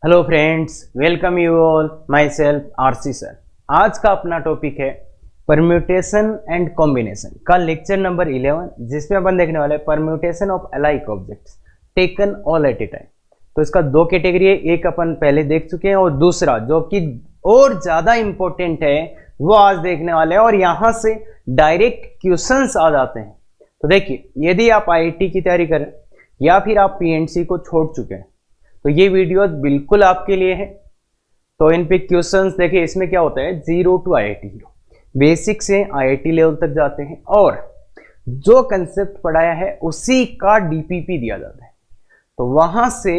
Hello friends, welcome you all, my self RC sir. आज का अपना टॉपिक है परम्यूटेशन एंड कॉम्बिनेशन का लेक्चर नंबर 11, जिसमें अपन देखने वाले हैं permutation of alike objects taken all at a time. तो इसका दो कैटेगरी है, एक अपन पहले देख चुके हैं और दूसरा जो कि और ज़्यादा इंपॉर्टेंट है वो आज देखने वाले हैं और यहाँ से डायरेक्ट क्वेश्चंस आ जाते हैं। तो देखिए, यदि आप आईआईटी की तैयारी करें या फिर आप पीएनसी को छोड़ चुके हैं तो ये वीडियो बिल्कुल आपके लिए है। तो इन पे क्वेश्चंस देखिए, इसमें क्या होता है, 0 to IIT हीरो, बेसिक से IIT लेवल तक जाते हैं और जो कंसेप्ट पढ़ाया है उसी का डीपीपी दिया जाता है। तो वहां से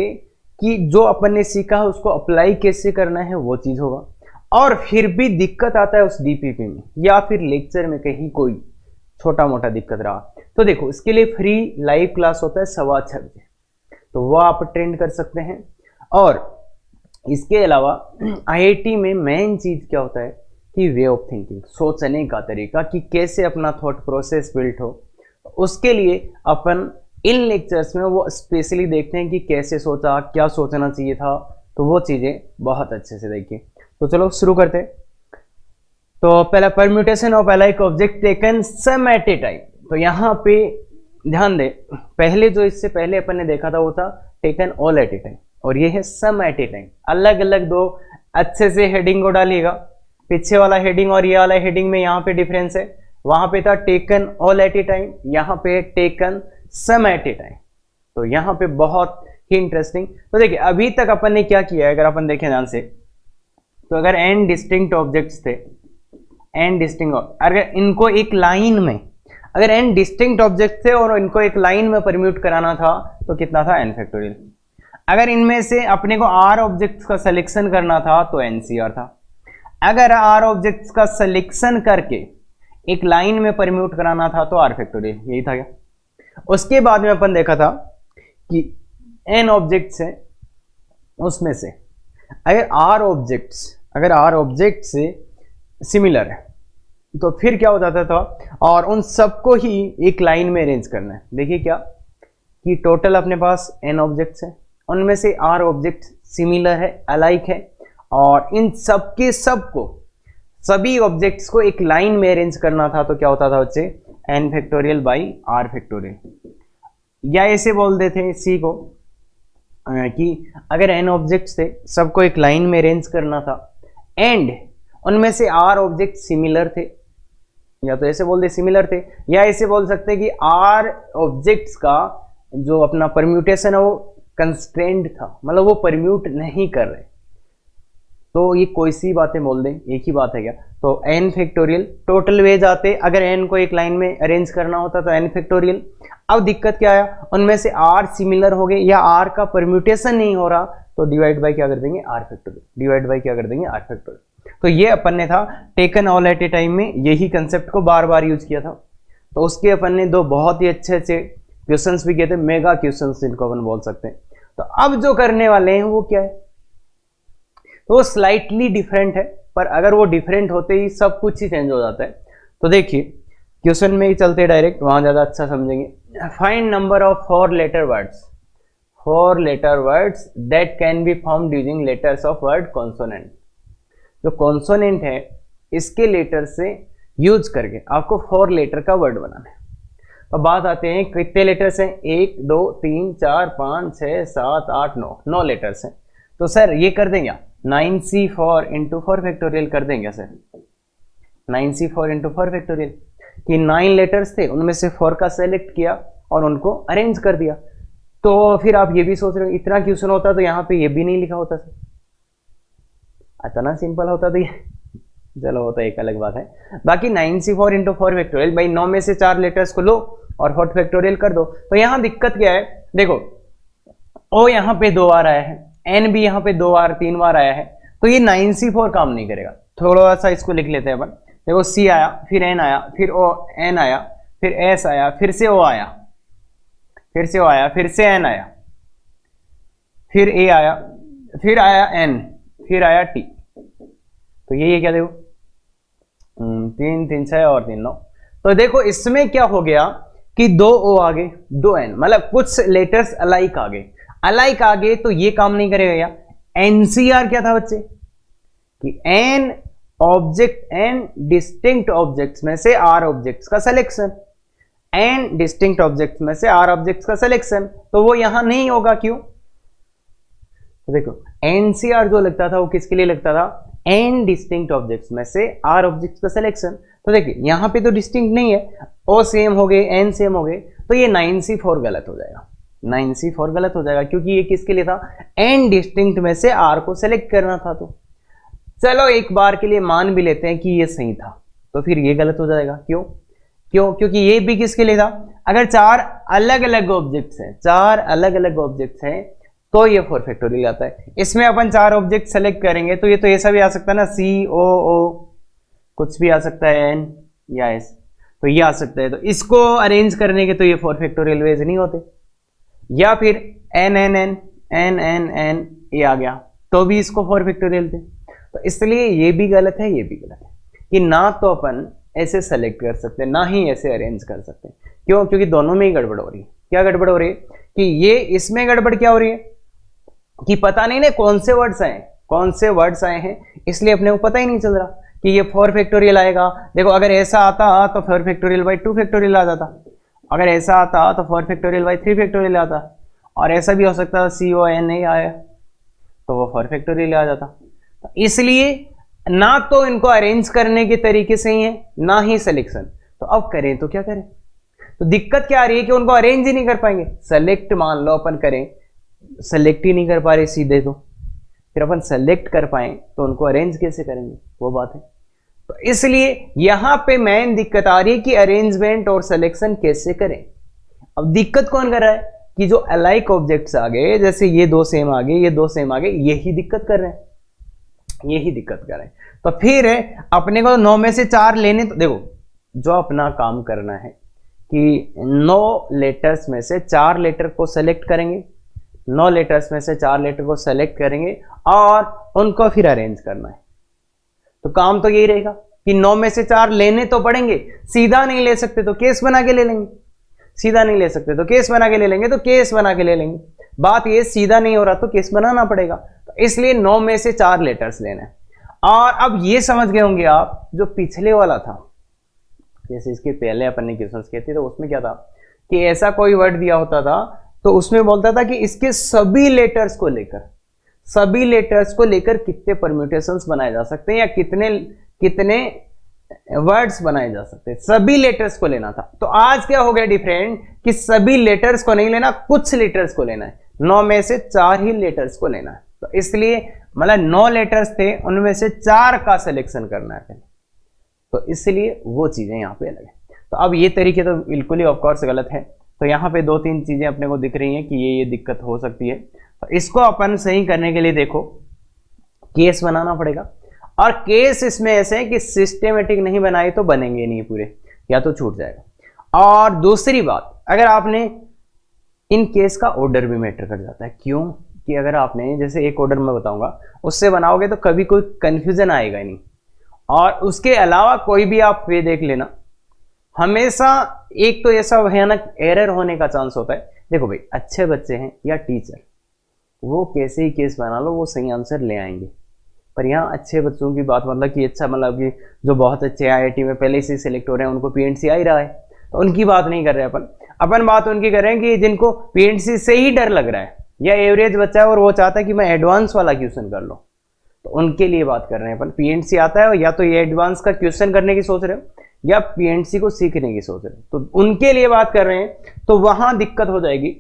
कि जो अपन ने सीखा है उसको अप्लाई कैसे करना है वो चीज होगा। और फिर भी दिक्कत आता है उस डीपीपी में या फिर लेक्चर में कहीं कोई छोटा मोटा दिक्कत रहा तो देखो, इसके लिए फ्री लाइव क्लास होता है 6:15 बजे, तो वो आप अटेंड कर सकते हैं। और इसके अलावा आईआईटी में मेन चीज क्या होता है कि वे ऑफ थिंकिंग, सोचने का तरीका कि कैसे अपना थॉट प्रोसेस बिल्ट हो। उसके लिए अपन इन लेक्चर्स में वो स्पेशली देखते हैं कि कैसे सोचा, क्या सोचना चाहिए था, तो वो चीजें बहुत अच्छे से देखिए। तो चलो शुरू करते हैं। तो पहला, permutation of alike object taken some at a time. तो यहाँ पे ध्यान दे, पहले जो इससे पहले अपन ने देखा था वो था taken all at a time और ये है सम एट ए टाइम। अलग अलग दो अच्छे से हेडिंग को डालिएगा, पीछे वाला हेडिंग और ये वाला हेडिंग में यहाँ पे डिफरेंस है। वहां पे था taken all at a time, यहाँ पे taken some at a time. तो यहाँ पे बहुत ही इंटरेस्टिंग। तो देखिए, अभी तक अपन ने क्या किया है, अगर अपन देखें ध्यान से, तो अगर n डिस्टिंक्ट ऑब्जेक्ट्स थे, n डिस्टिंक्ट, अगर इनको एक लाइन में, अगर n डिस्टिंक्ट ऑब्जेक्ट थे और इनको एक लाइन में परम्यूट कराना था तो कितना था, n फैक्टोरियल। अगर इनमें से अपने को r ऑब्जेक्ट्स का सिलेक्शन करना था तो NCR था। अगर r ऑब्जेक्ट्स का सिलेक्शन करके एक लाइन में परम्यूट कराना था तो r फैक्टोरियल, यही था क्या। उसके बाद में अपन देखा था कि n ऑब्जेक्ट्स है, उसमें से अगर r ऑब्जेक्ट से सिमिलर है तो फिर क्या हो जाता था, और उन सबको ही एक लाइन में अरेंज करना है। देखिए क्या कि टोटल अपने पास n ऑब्जेक्ट्स हैं, उनमें से r ऑब्जेक्ट सिमिलर है, अलाइक है, और इन सबके सबको, सभी ऑब्जेक्ट्स को एक लाइन में अरेंज करना था तो क्या होता था बच्चे, n factorial by r factorial. या ऐसे बोल देते हैं इसी को कि अगर n ऑब्जेक्ट्स थे, सबको एक लाइन में अरेंज करना था एंड उनमें से r ऑब्जेक्ट सिमिलर थे, या तो ऐसे बोल दे सिमिलर थे, या ऐसे बोल सकते हैं कि r ऑब्जेक्ट्स का जो अपना परम्यूटेशन है वो कंस्ट्रेंड था, मतलब वो परम्यूट नहीं कर रहे। तो ये कोई सी बातें बोल दें, एक ही बात है क्या। तो n फैक्टोरियल टोटल वेज आते, अगर n को एक लाइन में अरेंज करना होता तो n फैक्टोरियल। अब दिक्कत क्या आया, उनमें से r सिमिलर हो गए या r का परम्यूटेशन नहीं हो रहा तो डिवाइड बाय क्या कर देंगे, r फैक्टोरियल, डिवाइड बाय क्या कर देंगे, r फैक्टोरियल। तो ये अपन ने था taken all at a time में यही कंसेप्ट को बार बार यूज किया था। तो उसके अपन ने दो बहुत ही अच्छे अच्छे क्वेश्चंस भी किए थे, मेगा क्वेश्चंस जिनको अपन बोल सकते हैं। तो अब जो करने वाले हैं वो क्या है, तो वो स्लाइटली डिफरेंट है, पर अगर वो डिफरेंट होते ही सब कुछ ही चेंज हो जाता है। तो देखिए, क्वेश्चन में ही चलते डायरेक्ट, वहां ज्यादा अच्छा समझेंगे। Find number of 4 letter words that can be formed using letters of word consonant. जो कॉन्सोनेंट है इसके लेटर से यूज करके आपको 4 लेटर का वर्ड बनाना है। तो बात आते हैं कितने लेटर्स हैं, 1 2 3 4 5 6 7 8 9 लेटर्स हैं। तो सर ये कर देंगे 9c4 इंटू 4 फैक्टोरियल कर देंगे सर, 9c4 इंटू 4 फैक्टोरियल कि 9 लेटर्स थे, उनमें से 4 का सेलेक्ट किया और उनको अरेंज कर दिया। तो फिर आप ये भी सोच रहे हो इतना क्वेश्चन होता तो यहाँ पे ये भी नहीं लिखा होता सर, इतना सिंपल होता तो ये, चलो वो तो एक अलग बात है। बाकी 9c4 इंटू 4 फैक्टोरियल, भाई 9 में से 4 लेटर्स को लो और 4 फैक्टोरियल कर दो। तो यहाँ दिक्कत क्या है, देखो ओ यहाँ पे 2 बार आया है, n भी यहाँ पे 2 बार 3 बार आया है, तो ये 9c4 काम नहीं करेगा। थोड़ा सा इसको लिख लेते हैं अपन। देखो c आया, फिर n आया, फिर o n आया, फिर s आया, फिर से o आया, फिर से o आया, फिर से n आया, फिर a आया, फिर आया n, फिर आया t। तो ये क्या देखो 3 3 6 और 3 9। तो देखो इसमें क्या हो गया कि 2 o आ गए, 2 n, मतलब कुछ लेटर्स अलाइक आ गए। तो ये काम नहीं करेगा, या एनसीआर क्या था बच्चे कि n object, n distinct objects में से आर ऑब्जेक्ट्स का सिलेक्शन, एन डिस्टिंक्ट ऑब्जेक्ट्स में से आर ऑब्जेक्ट्स का सिलेक्शन, तो वो यहां नहीं होगा। क्यों? तो देखो एनसीआर जो लगता था वो किसके लिए लगता था? एन डिस्टिंक्ट ऑब्जेक्ट्स में से आर ऑब्जेक्ट्स का सिलेक्शन। तो देखिए यहां पे तो डिस्टिंक्ट नहीं है, ओ सेम हो गए, एन सेम हो गए, तो ये 9C4 गलत हो जाएगा, 9C4 गलत हो जाएगा, क्योंकि ये किसके लिए था? एन डिस्टिंक्ट में से आर को सेलेक्ट करना था। तो चलो एक बार के लिए मान भी लेते हैं कि ये सही था, तो फिर ये गलत हो जाएगा। क्यों? क्योंकि ये भी किसके लिए था? अगर चार अलग अलग ऑब्जेक्ट्स हैं, चार अलग अलग ऑब्जेक्ट्स हैं, तो ये 4 फैक्टोरियल आता है। इसमें अपन चार ऑब्जेक्ट सेलेक्ट करेंगे तो ये तो ऐसा भी आ सकता है ना, COO, कुछ भी आ सकता है, N या S, तो ये आ सकता है। तो इसको अरेंज करने के तो ये 4 फैक्टोरियल वेज नहीं होते। या फिर N ये आ गया तो भी इसको 4 फैक्टोरियल थे। तो इसलिए ये भी गलत है, ये भी गलत है कि ना तो अपन ऐसे सेलेक्ट कर सकते हैं ना ही ऐसे अरेंज कर सकते हैं। क्यों? क्योंकि दोनों में ही गड़बड़ हो रही है। क्या गड़बड़ हो रही है? कि ये इसमें गड़बड़ क्या हो रही है कि पता नहीं ना कौन से वर्ड्स आए, कौन से वर्ड्स आए हैं, इसलिए अपने को पता ही नहीं चल रहा कि ये 4 फैक्टोरियल आएगा। देखो अगर ऐसा आता तो 4 फैक्टोरियल बाई 2 फैक्टोरियल आ जाता, अगर ऐसा आता तो 4 फैक्टोरियल बाई 3 फैक्टोरियल आता, और ऐसा भी हो सकता था CON नहीं आया तो वो 4 फैक्टोरियल आ जाता। इसलिए ना तो इनको अरेंज करने के तरीके सही है ना ही सिलेक्शन। तो अब करें तो क्या करें? तो दिक्कत क्या आ रही है कि उनको अरेंज ही नहीं कर पाएंगे। सेलेक्ट मान लो अपन करें, सेलेक्ट ही नहीं कर पा रहे सीधे, तो फिर अपन सेलेक्ट कर पाए तो उनको अरेंज कैसे करेंगे, वो बात है। तो इसलिए यहां पे मेन दिक्कत आ रही है कि अरेंजमेंट और सिलेक्शन कैसे करें। अब दिक्कत कौन कर रहा है कि जो अलाइक ऑब्जेक्ट्स आ गए, जैसे ये दो सेम आ गए, ये दो सेम आ गए, यही दिक्कत कर रहे हैं, यही दिक्कत कर रहे हैं। तो फिर अपने को 9 में से 4 लेने, तो देखो जो अपना काम करना है कि 9 लेटर्स में से 4 लेटर को सेलेक्ट करेंगे, 9 लेटर्स में से 4 लेटर को सेलेक्ट करेंगे और उनको फिर अरेंज करना है। तो काम तो यही रहेगा कि 9 में से 4 लेने तो पड़ेंगे, सीधा नहीं ले सकते तो केस बना के ले लेंगे, सीधा नहीं ले सकते तो केस बना के ले लेंगे, तो केस बना के ले लेंगे। बात ये सीधा नहीं हो रहा तो केस बनाना पड़ेगा, तो इसलिए 9 में से 4 लेटर्स लेना है। और अब ये समझ गए होंगे आप, जो पिछले वाला था, जैसे इसके पहले अपन ने क्वेश्चंस किए थे, तो उसमें क्या था कि ऐसा कोई वर्ड दिया होता था तो उसमें बोलता था कि इसके सभी लेटर्स को लेकर, सभी लेटर्स को लेकर कितने परम्यूटेशंस बनाए जा सकते हैं या कितने कितने वर्ड्स बनाए जा सकते हैं, सभी लेटर्स को लेना था। तो आज क्या हो गया डिफरेंट कि सभी लेटर्स को नहीं लेना, कुछ लेटर्स को लेना है, 9 में से 4 ही लेटर्स को लेना है। तो इसलिए मतलब 9 लेटर्स थे, उनमें से 4 का सिलेक्शन करना है, तो इसलिए वो चीजें यहां पे अलग है। तो अब ये तरीके तो बिल्कुल ही ऑफकोर्स गलत है। तो यहाँ पे 2-3 चीजें अपने को दिख रही हैं कि ये दिक्कत हो सकती है। तो इसको अपन सही करने के लिए देखो केस बनाना पड़ेगा, और केस इसमें ऐसे है कि सिस्टेमेटिक नहीं बनाए तो बनेंगे नहीं पूरे, या तो छूट जाएगा। और दूसरी बात, अगर आपने इन केस का ऑर्डर भी मैटर कर जाता है। क्यों? कि अगर आपने जैसे एक ऑर्डर मैं बताऊंगा उससे बनाओगे तो कभी कोई कंफ्यूजन आएगा नहीं। और उसके अलावा कोई भी आप वे देख लेना, हमेशा एक तो ऐसा भयानक एरर होने का चांस होता है। देखो भाई, अच्छे बच्चे हैं या टीचर, वो कैसे ही केस बना लो वो सही आंसर ले आएंगे। पर यहाँ अच्छे बच्चों की बात मतलब कि अच्छा, मतलब कि जो बहुत अच्छे IIT में पहले से सिलेक्ट हो रहे हैं उनको PNC आ ही रहा है, तो उनकी बात नहीं कर रहे अपन बात उनकी कर रहे हैं कि जिनको PNC से ही डर लग रहा है, या एवरेज बच्चा है और वो चाहता है कि मैं एडवांस वाला क्वेश्चन कर लो, तो उनके लिए बात कर रहे हैं अपन। PNC आता है या तो ये एडवांस का क्वेश्चन करने की सोच रहे हो या PNC को सीखने की सोच रहे हो, तो उनके लिए बात कर रहे हैं, तो वहां दिक्कत हो जाएगी।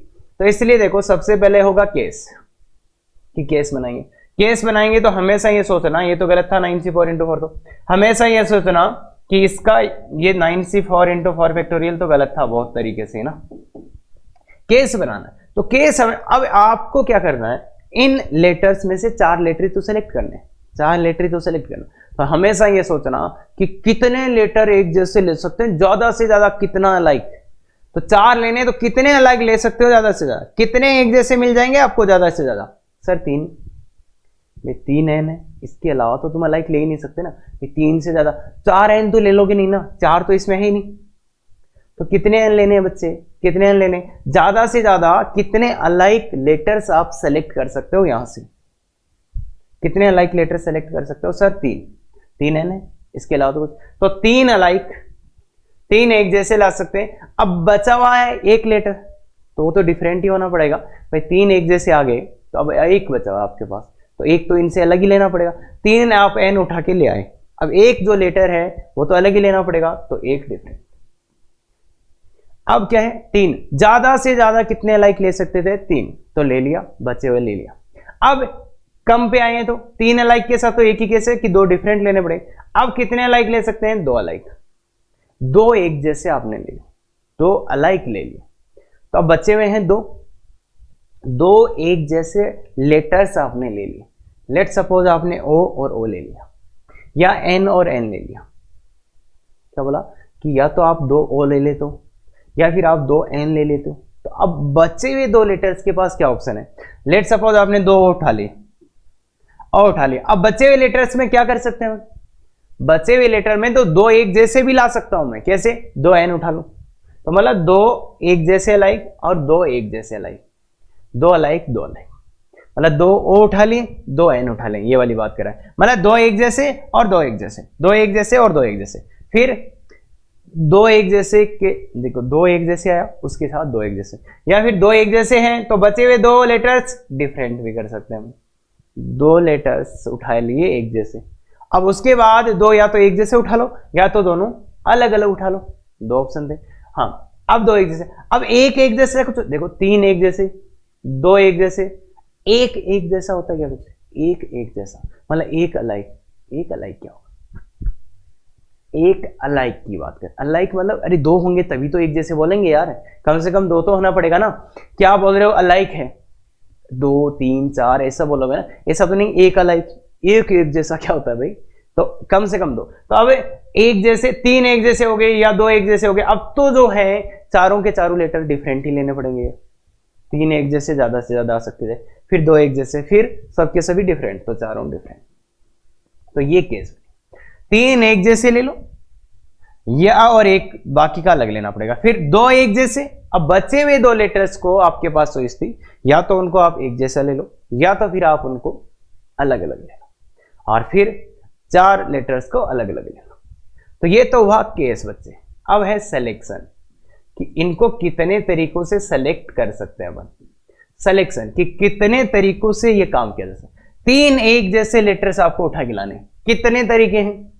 तो इसलिए देखो सबसे पहले होगा केस, कि केस बनाएंगे। केस बनाएंगे तो हमेशा ये सोचना, ये तो गलत था 9C4 × 4, तो हमेशा ये सोचना कि इसका ये 9C4 × 4 फैक्टोरियल तो गलत था बहुत तरीके से ना। केस बनाना, तो केस अब आपको क्या करना है, इन लेटर्स में से 4 लेटर तो सेलेक्ट करने, 4 लेटर तो सेलेक्ट करना। तो हमेशा ये सोचना कि कितने लेटर एक जैसे ले सकते हैं, ज्यादा से ज्यादा कितना अलाइक, तो 4 लेने तो कितने अलाइक ले सकते हो ज्यादा से ज्यादा, कितने एक जैसे मिल जाएंगे आपको ज्यादा से ज्यादा। सर 3, ये 3 N है, इसके अलावा तो तुम अलाइक ले ही नहीं सकते ना, ये 3 से ज्यादा 4 N तो ले लोगे नहीं ना, 4 तो इसमें है ही नहीं। तो कितने N लेने हैं बच्चे, कितने N लेने, ज्यादा से ज्यादा कितने अलाइक लेटर्स आप सेलेक्ट कर सकते हो यहां से, कितने अलाइक लेटर सेलेक्ट कर सकते हो सर? 3 एन है, इसके अलावा तो कुछ, तो 3 अलाइक, 3 एक जैसे ला सकते हैं। अब बचा हुआ है एक लेटर, तो वो तो डिफरेंट ही होना पड़ेगा भाई। 3 एक जैसे आ गए तो अब एक बचा हुआ आपके पास, तो एक तो इनसे अलग ही लेना पड़ेगा। 3 आप एन उठा के ले आए, अब एक जो लेटर है वो तो अलग ही लेना पड़ेगा, तो एक डिफरेंट। अब क्या है? 3, ज्यादा से ज्यादा कितने अलाइक ले सकते थे? 3, तो ले लिया, बचे हुए ले लिया। अब कम पे आए हैं तो 3 अलाइक के साथ तो एक ही केस है कि 2 डिफरेंट लेने पड़े। अब कितने अलाइक ले सकते हैं? 2 अलाइक, 2 एक जैसे आपने ले लिए, 2 अलाइक ले लिए, तो अब बचे हुए हैं 2 एक जैसे लेटर्स आपने ले लिए। लेट सपोज आपने ओ और ओ ले लिया, या एन और एन ले लिया। क्या बोला कि या तो आप 2 ओ ले लेते हो या फिर आप 2 एन ले लेते हो। तो अब बचे हुए 2 लेटर्स के पास क्या ऑप्शन है? लेट सपोज आपने 2 ओ उठा लिए और उठा लिया। अब बचे हुए लेटर्स में क्या कर सकते हैं? बचे हुए लेटर में तो 2 एक जैसे भी ला सकता हूं मैं। कैसे? 2 एन उठा लूं, तो मतलब 2 एक जैसे अलाइक और 2 एक जैसे अलाइक, 2 अलाइक 2 अलाइक, मतलब 2 ओ उठा लिए, 2 एन उठा लें, ये वाली बात कर रहा है। मतलब 2 एक जैसे और 2 एक जैसे, 2 एक जैसे और 2 एक जैसे, फिर 2 एक जैसे के, देखो 2 एक जैसे आया उसके साथ 2 एक जैसे, या फिर 2 एक जैसे हैं तो बचे हुए 2 लेटर्स डिफरेंट भी कर सकते हैं हम। 2 लेटर्स उठा लिए एक जैसे, अब उसके बाद 2 या तो एक जैसे उठा लो या तो दोनों अलग अलग उठा लो, 2 ऑप्शन थे। हाँ, अब 2 एक जैसे, अब एक एक जैसे कुछ देखो, 3 एक जैसे, 2 एक जैसे, एक एक जैसा होता है क्या कुछ? एक एक जैसा मतलब एक अलाइक। एक अलाइक क्या होगा? एक अलाइक की बात कर, अलाइक मतलब अरे 2 होंगे तभी तो एक जैसे बोलेंगे यार, कम से कम 2 तो होना पड़ेगा ना। क्या बोल रहे हो? अलाइक है 2 3 4 ऐसा बोलोगे ना, ऐसा तो नहीं। एक अलाइक, एक एक जैसा क्या होता है भाई? तो कम से कम 2। तो अब एक जैसे, 3 एक जैसे हो गए या 2 एक जैसे हो गए। अब तो जो है चारों के चारों लेटर डिफरेंट ही लेने पड़ेंगे। 3 एक जैसे ज्यादा से ज्यादा आ सकते थे, फिर 2 एक जैसे, फिर सबके सभी डिफरेंट, तो चारों डिफरेंट। तो ये केस 3 एक जैसे ले लो या और एक बाकी का अलग लेना पड़ेगा, फिर 2 एक जैसे। अब बचे हुए 2 लेटर्स को आपके पास चॉइस थी, या तो उनको आप एक जैसा ले लो या तो फिर आप उनको अलग अलग ले लो, और फिर 4 लेटर्स को अलग अलग ले लो। तो ये तो हुआ केस बच्चे। अब है सिलेक्शन, कि इनको कितने तरीकों से सेलेक्ट कर सकते हैं अपन। सिलेक्शन कि कितने तरीकों से ये काम किया जा सकता है। 3 एक जैसे लेटर्स आपको उठा के लाने, कितने तरीके हैं?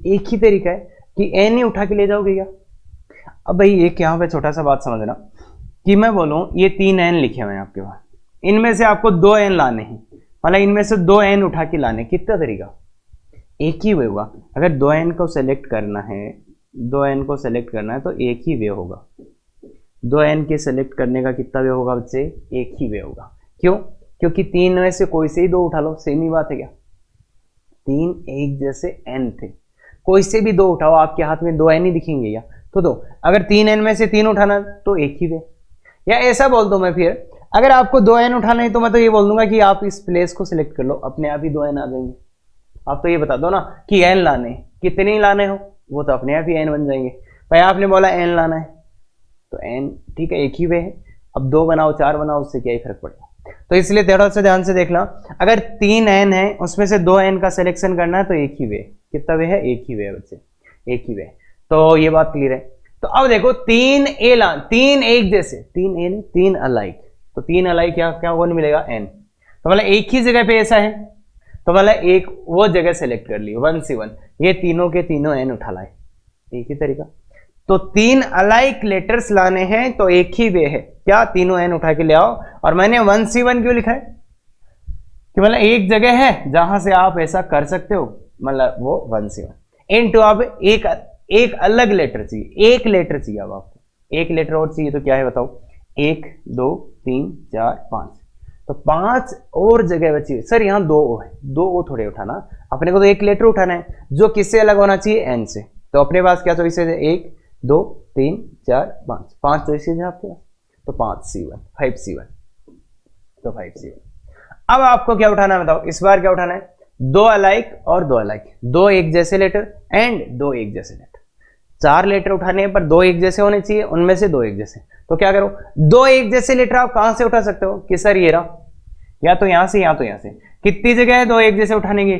एक ही तरीका है कि एन ही उठा के ले जाओगे क्या? अब भाई एक यहां पे छोटा सा बात समझना, कि मैं बोलूं ये 3 एन लिखे हुए हैं आपके पास, इनमें से आपको 2 एन लाने हैं, मतलब इनमें से 2 एन उठा के लाने, कितना तरीका? एक ही वे होगा। अगर 2 एन को सेलेक्ट करना है, 2 एन को सेलेक्ट करना है तो एक ही वे होगा। 2 एन के सेलेक्ट करने का कितना वे होगा बच्चे? एक ही वे होगा। क्यों? क्योंकि 3 में से कोई से ही 2 उठा लो, सेम ही बात है क्या? 3 एक जैसे एन थे, कोई से भी 2 उठाओ, आपके हाथ में 2 एन ही दिखेंगे या तो 2। अगर 3 एन में से 3 उठाना तो एक ही वे। या ऐसा बोल दो मैं, फिर अगर आपको 2 एन उठाना है तो मैं तो ये बोल दूंगा कि आप इस प्लेस को सिलेक्ट कर लो, अपने आप ही 2 एन आ जाएंगे। आप तो ये बता दो ना कि एन लाने, कितने लाने हो, वो तो अपने आप ही एन बन जाएंगे। भाई आपने बोला एन लाना है तो एन, ठीक है, एक ही वे है। अब 2 बनाओ 4 बनाओ, उससे क्या ही फर्क पड़ेगा। तो इसलिए थोड़ा सा ध्यान से देखना, अगर 3 एन है उसमें से 2 एन का सिलेक्शन करना है तो एक ही वे। कितना वे है? एक ही वे है बच्चे, एक ही वे। तो ये बात क्लियर है। तो अब देखो 3 ए ला, 3 एक जैसे, 3 एन 3 अलाइक, तो 3 अलाइक क्या क्या कौन मिलेगा? एन। तो मतलब एक ही जगह पे ऐसा है, तो मतलब एक वो जगह सेलेक्ट कर ली 1 से 1, ये तीनों के तीनों एन उठा लाए, एक ही तरीका। तो 3 अलाइक लेटर्स लाने हैं तो एक ही वे है, क्या? तीनों एन उठा के ले आओ। और मैंने 1 से 1 क्यों लिखा है? कि मतलब एक जगह है जहां से आप ऐसा कर सकते हो, मतलब वो 1 से 1 इनटू। अब एक अलग लेटर चाहिए, एक लेटर चाहिए। अब आपको एक लेटर और चाहिए तो क्या है बताओ? 1 2 3 4 5, तो 5 और जगह बची। सर यहाँ 2 है, 2 ओ थोड़े उठाना, अपने को तो एक लेटर उठाना है जो किससे अलग होना चाहिए? एन से। तो अपने पास क्या चॉइसेज है? 1 2 3 4 5, 5 चॉइसेज है आपके पास। तो 5 C1 5 C1, तो 5 C1। अब आपको क्या उठाना है बताओ? इस बार क्या उठाना है? 2 अलाइक और 2 अलाइक, 2 एक जैसे लेटर एंड 2 एक जैसे लेटर। 4 लेटर उठाने हैं पर 2 एक जैसे होने चाहिए, उनमें से 2 एक जैसे। तो क्या करो? 2 एक जैसे लेटर आप कहां से उठा सकते हो? कि सर ये रहा, या तो यहां से या तो यहां से। कितनी जगह है दो एक जैसे उठाने की?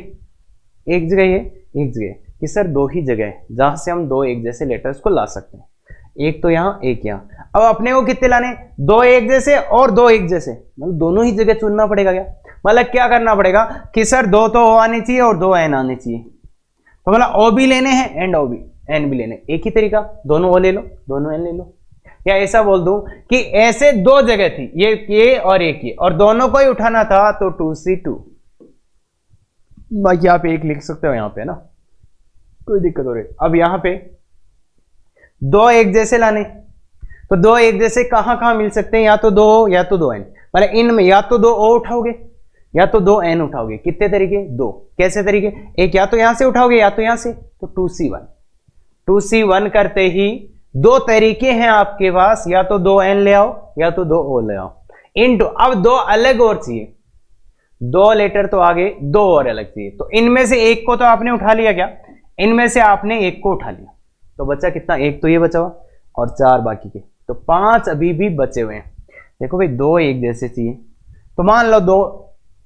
एक जगह है, एक जगह कि सर दो ही जगह है जहां से हम दो एक जैसे लेटर्स को ला सकते हैं, एक तो यहाँ एक यहाँ। अब अपने को कितने लाने? दो एक जैसे और दो एक जैसे, मतलब दोनों ही जगह चुनना पड़ेगा क्या? मतलब क्या करना पड़ेगा कि सर दो तो ओ आने चाहिए और दो एन आने चाहिए, तो मतलब ओ भी लेने हैं एंड ओ भी एन भी लेने। एक ही तरीका, दोनों ओ ले लो दोनों एन ले लो। या ऐसा बोल दूं कि ऐसे दो जगह थी, ये और एक ये, और दोनों को ही उठाना था तो 2C2, बाकी आप एक लिख सकते हो यहाँ पे ना, कोई दिक्कत हो रही। अब यहाँ पे दो एक जैसे लाने, तो दो एक जैसे कहां कहां मिल सकते हैं? या तो दो या तो दो एन, मतलब इनमें या तो दो ओ उठाओगे या तो दो एन उठाओगे। कितने तरीके? दो। कैसे तरीके? एक या तो यहां से उठाओगे या तो यहां से, तो 2C1। 2C1 करते ही दो तरीके हैं आपके पास, या तो दो एन ले आओ या तो दो ओ ले आओ, इनटू अब दो अलग और चाहिए, दो लेटर तो आगे दो और अलग चाहिए, तो इनमें से एक को तो आपने उठा लिया क्या? इनमें से आपने एक को उठा लिया, तो बचा कितना? एक तो ये बचा हुआ और चार बाकी के, तो पांच अभी भी बचे हुए हैं। देखो भाई दो एक जैसे चाहिए, तो मान लो दो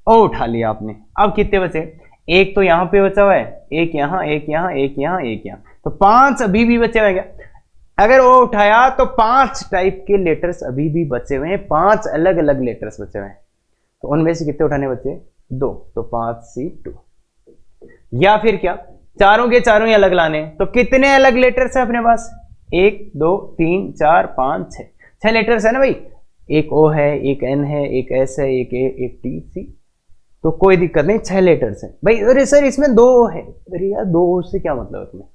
ओ उठा लिया आपने, अब कितने बचे? एक तो यहां पे बचा हुआ है, एक यहां एक यहां एक यहां एक यहां, तो पांच अभी भी बचे हुए हैं क्या? अगर ओ उठाया तो पांच टाइप के लेटर्स अभी भी बचे हुए हैं, पांच अलग अलग लेटर्स बचे हुए हैं, तो उनमें से कितने उठाने बचे? दो, तो 5C2। या फिर क्या, चारों के चारों ही अलग लाने, तो कितने अलग लेटर्स है अपने पास? 1 2 3 4 5 6, 6 लेटर्स है ना भाई। एक ओ है, एक एन है, एक एस है, एक ए, एक टी सी, तो कोई दिक्कत नहीं, 6 लेटर्स है भाई। अरे सर इसमें दो है, अरे यार दो से क्या मतलब है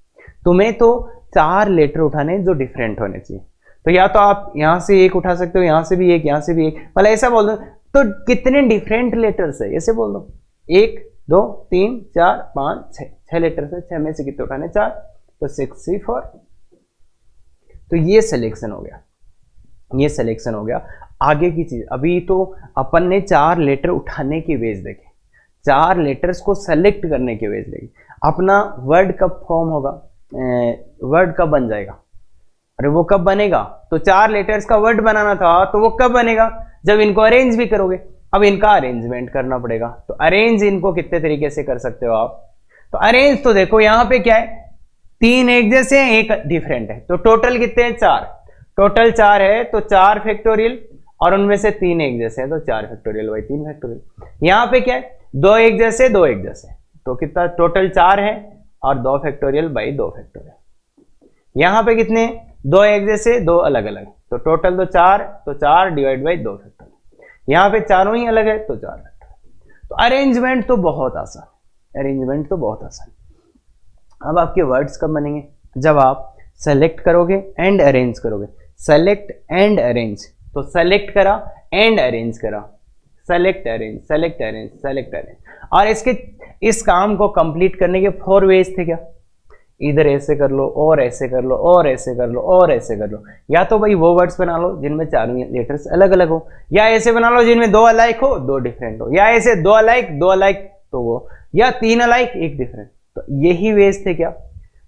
तुम्हें तो चार लेटर उठाने जो डिफरेंट होने चाहिए, तो या तो आप यहां से एक उठा सकते हो, यहां से भी एक, यहां से भी एक, मतलब ऐसा बोल दो तो कितने डिफरेंट लेटर्स है ऐसे बोल दो, 1 2 3 4 5 6, 6 लेटर्स है, 6 में से कितने उठाने? 4, तो 6C4। तो ये सिलेक्शन हो गया, ये सिलेक्शन हो गया। आगे की चीज, अभी तो अपन ने चार लेटर उठाने के वेज देखे, चार लेटर्स को सेलेक्ट करने के वेज देखे। अपना वर्ड कब फॉर्म होगा, वर्ड कब बन जाएगा? अरे वो कब बनेगा? तो चार लेटर्स का वर्ड बनाना था, तो वो कब बनेगा? जब इनको अरेंज भी करोगे। अब इनका अरेंजमेंट करना पड़ेगा, तो अरेंज इनको कितने तरीके से कर सकते हो आप? तो अरेंज तो देखो यहां पे क्या है, तीन एक जैसे हैं, एक डिफरेंट है, तो टोटल कितने हैं? 4। टोटल 4 है, तो 4 फैक्टोरियल, और उनमें से तीन एक जैसे हैं, तो 4 फैक्टोरियल बाई 3 फैक्टोरियल। यहां पे क्या है, दो एक जैसे दो एक जैसे, तो कितना? टोटल 4 है और 2 फैक्टोरियल बाई 2 फैक्टोरियल। यहां पे कितने? दो एक जैसे दो अलग अलग, तो टोटल तो 4, तो 4 डिवाइड बाई 2 फैक्टोरियल। यहां पे चारों ही अलग है, तो 4 फैक्टोरियल। तो अरेंजमेंट तो बहुत आसान, अरेंजमेंट तो बहुत आसान। अब आपके वर्ड्स कब बनेंगे? जब आप सेलेक्ट करोगे एंड अरेंज करोगे। सेलेक्ट एंड अरेंज, तो सेलेक्ट करा एंड अरेंज करा, select arrange select arrange select arrange. और इसके इस काम को कंप्लीट करने के 4 वेज थे क्या? इधर ऐसे कर लो और ऐसे कर लो और ऐसे कर लो और ऐसे कर लो, या तो भाई वो वर्ड्स बना लो जिनमें चारों लेटर्स अलग अलग हो, या ऐसे बना लो जिनमें दो अलाइक हो दो डिफरेंट हो, या ऐसे दो अलाइक तो वो, या तीन अलाइक एक डिफरेंट। तो यही वेज थे क्या?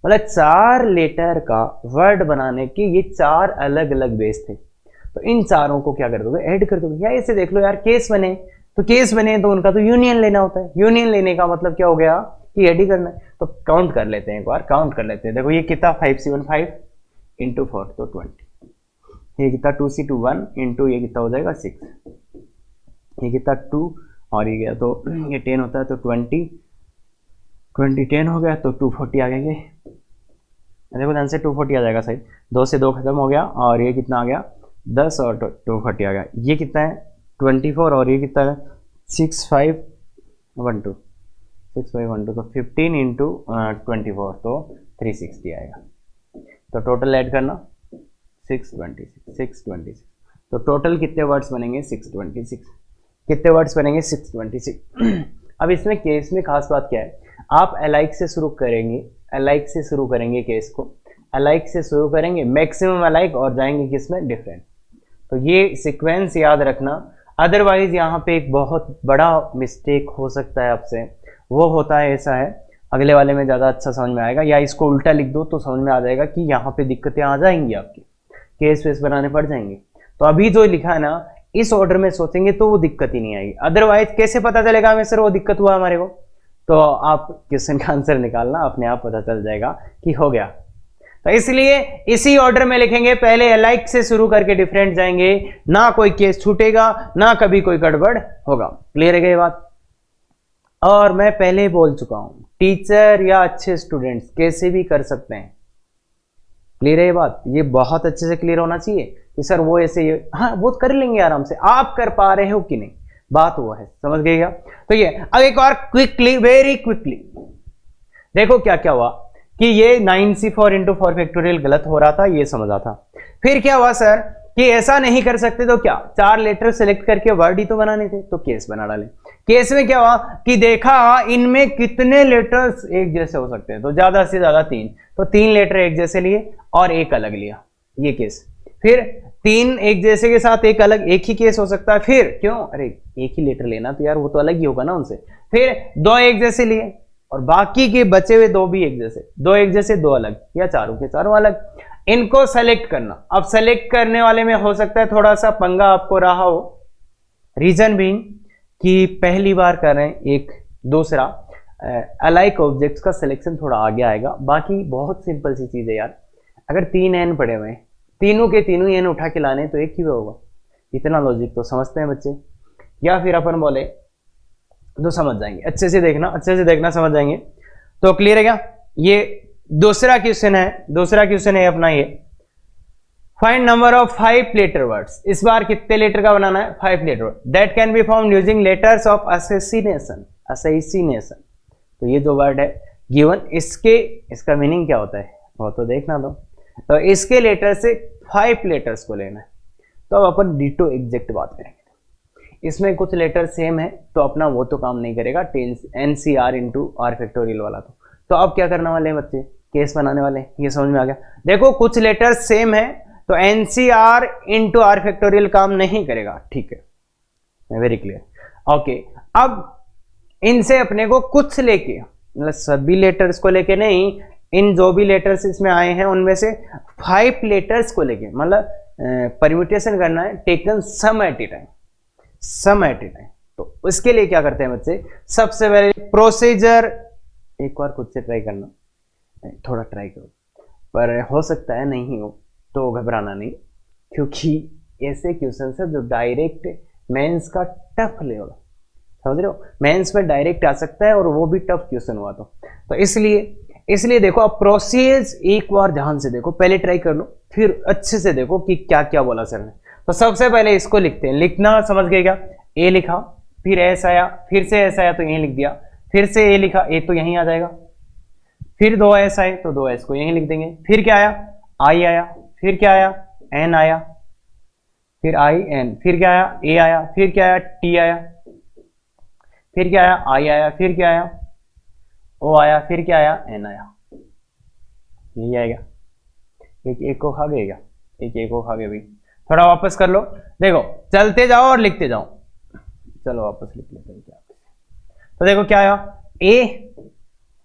मतलब 4 लेटर का वर्ड बनाने के ये 4 अलग अलग वेज थे। तो इन चारों को क्या कर दोगे? ऐड कर दोगे। या ऐसे देख लो यार, केस बने, तो केस बने तो उनका तो यूनियन लेना होता है। यूनियन लेने का मतलब क्या हो गया कि ऐड ही करना है। तो काउंट कर लेते हैं, एक बार काउंट कर लेते हैं। देखो ये कितना 5C15 इंटू 4 तो 20, ये कितना 2C21 इंटू ये कितना हो जाएगा 6, ये कितना 2 और ये गया तो ये 10 होता है, तो 20 10 हो गया, तो 240 आ गया। देखो ध्यान से 240 आ जाएगा सही, 2 से 2 खत्म हो गया, और ये कितना आ गया 10 और 240 आ गया। ये कितना है 24 और ये कितना है 6512 तो 15 इंटू 24 तो 360 आएगा। तो टोटल ऐड करना 626। तो टोटल कितने वर्ड्स बनेंगे? 626। कितने वर्ड्स बनेंगे? 626। अब इसमें केस में खास बात क्या है, आप अलाइक से शुरू करेंगे, अलाइक से शुरू करेंगे केस को, अलाइक से शुरू करेंगे, मैक्सिमम अलाइक, और जाएंगे किसमें? डिफरेंट। तो ये सीक्वेंस याद रखना, अदरवाइज यहाँ पे एक बहुत बड़ा मिस्टेक हो सकता है आपसे। वो होता है, ऐसा है, अगले वाले में ज़्यादा अच्छा समझ में आएगा, या इसको उल्टा लिख दो तो समझ में आ जाएगा कि यहाँ पे दिक्कतें आ जाएंगी, आपकी केस वेस बनाने पड़ जाएंगे। तो अभी जो लिखा है ना, इस ऑर्डर में सोचेंगे तो वो दिक्कत ही नहीं आएगी। अदरवाइज कैसे पता चलेगा हमें सर वो दिक्कत हुआ हमारे को? तो आप क्वेश्चन का आंसर निकालना, अपने आप पता चल जाएगा कि हो गया। तो इसलिए इसी ऑर्डर में लिखेंगे, पहले अलाइक से शुरू करके डिफरेंट जाएंगे, ना कोई केस छूटेगा, ना कभी कोई गड़बड़ होगा। क्लियर है ये बात? और मैं पहले ही बोल चुका हूं, टीचर या अच्छे स्टूडेंट्स कैसे भी कर सकते हैं। क्लियर है ये बात? ये बहुत अच्छे से क्लियर होना चाहिए कि सर वो ऐसे हाँ वो कर लेंगे आराम से। आप कर पा रहे हो कि नहीं, बात वो है। समझ गए क्या? तो ये अब एक और क्विकली, वेरी क्विकली देखो क्या क्या हुआ कि ये 9c4 इंटू 4 फैक्टोरियल गलत हो रहा था, ये समझा था। फिर क्या हुआ सर कि ऐसा नहीं कर सकते तो क्या, 4 लेटर सेलेक्ट करके वर्ड ही तो बनाने थे, तो केस बना डाले। केस में क्या हुआ कि देखा इनमें कितने लेटर्स एक जैसे हो सकते हैं, तो ज्यादा से ज्यादा 3, तो 3 लेटर एक जैसे लिए और एक अलग लिया, ये केस। फिर 3 एक जैसे के साथ एक अलग, एक ही केस हो सकता है। फिर क्यों, अरे एक ही लेटर लेना तो यार वो तो अलग ही होगा ना उनसे। फिर 2 एक जैसे लिए और बाकी के बचे हुए 2 भी एक जैसे, 2 एक जैसे 2 अलग, या चारों के चारों अलग। इनको सेलेक्ट करना। अब सेलेक्ट करने वाले में हो सकता है थोड़ा सा पंगा आपको रहा हो, रीजन बीइंग कि पहली बार कर रहे हैं। एक दूसरा अलाइक ऑब्जेक्ट्स का सिलेक्शन थोड़ा आगे आएगा, बाकी बहुत सिंपल सी चीज है यार। अगर 3 एन पड़े हुए हैं, तीनों के तीनों एन उठा के लाने तो एक ही होगा, इतना लॉजिक तो समझते हैं बच्चे। या फिर अपन बोले तो समझ जाएंगे, अच्छे से देखना समझ जाएंगे। तो क्लियर है क्या? ये दूसरा क्वेश्चन है अपना ये, find number of 5 letter words. इस बार कितने लेटर का बनाना है? 5 letter word that can be found using letters of association. तो ये जो वर्ड है गिवन, इसका मीनिंग क्या होता है वो तो देखना दो। तो इसके लेटर से 5 लेटर्स को लेना है। तो अब अपन डिटो एग्जैक्ट बात करेंगे। इसमें कुछ लेटर सेम है तो अपना वो तो काम नहीं करेगा, NCR इंटू आर फैक्टोरियल वाला। तो अब क्या करने वाले हैं बच्चे, केस बनाने वाले हैं। ये समझ में आ गया? देखो कुछ लेटर सेम है तो NCR इंटू आर फैक्टोरियल काम नहीं करेगा, ठीक है, वेरी क्लियर। ओके, अब इनसे अपने को कुछ लेके, मतलब सभी लेटर्स को लेके नहीं, इन जो भी लेटर्स इसमें आए हैं उनमें से 5 लेटर्स को लेके, मतलब परम्यूटेशन करना है, taken some at a time. तो उसके लिए क्या करते हैं बच्चे, सबसे पहले प्रोसीजर, एक बार खुद से ट्राई करना, थोड़ा ट्राई करो, पर हो सकता है नहीं हो तो घबराना नहीं, क्योंकि ऐसे क्वेश्चन है जो डायरेक्ट मेंस का टफ लेवल, समझ रहे हो, मेंस में डायरेक्ट आ सकता है और वो भी टफ क्वेश्चन हुआ तो इसलिए देखो, आप प्रोसेस एक बार ध्यान से देखो, पहले ट्राई कर लो, फिर अच्छे से देखो कि क्या क्या बोला सर ने। तो सबसे पहले इसको लिखते हैं, लिखना समझ गए क्या? ए लिखा, फिर एस आया, फिर से एस आया तो यहीं लिख दिया, फिर से ए लिखा, ए तो यहीं आ जाएगा, फिर 2 एस आए तो 2 एस को यहीं लिख देंगे, फिर क्या आया, आई आया, फिर क्या आया, एन आया, फिर आई एन, फिर क्या आया, ए आया, फिर क्या आया, टी आया, फिर क्या आया, आई आया, फिर क्या आया, ओ आया, फिर क्या आया, एन आया। यही आएगा। एक को खा गए क्या? एक को खा गए भाई। थोड़ा वापस कर लो, देखो चलते जाओ और लिखते जाओ। चलो वापस लिख लेते हैं क्या। तो देखो क्या आया, ए,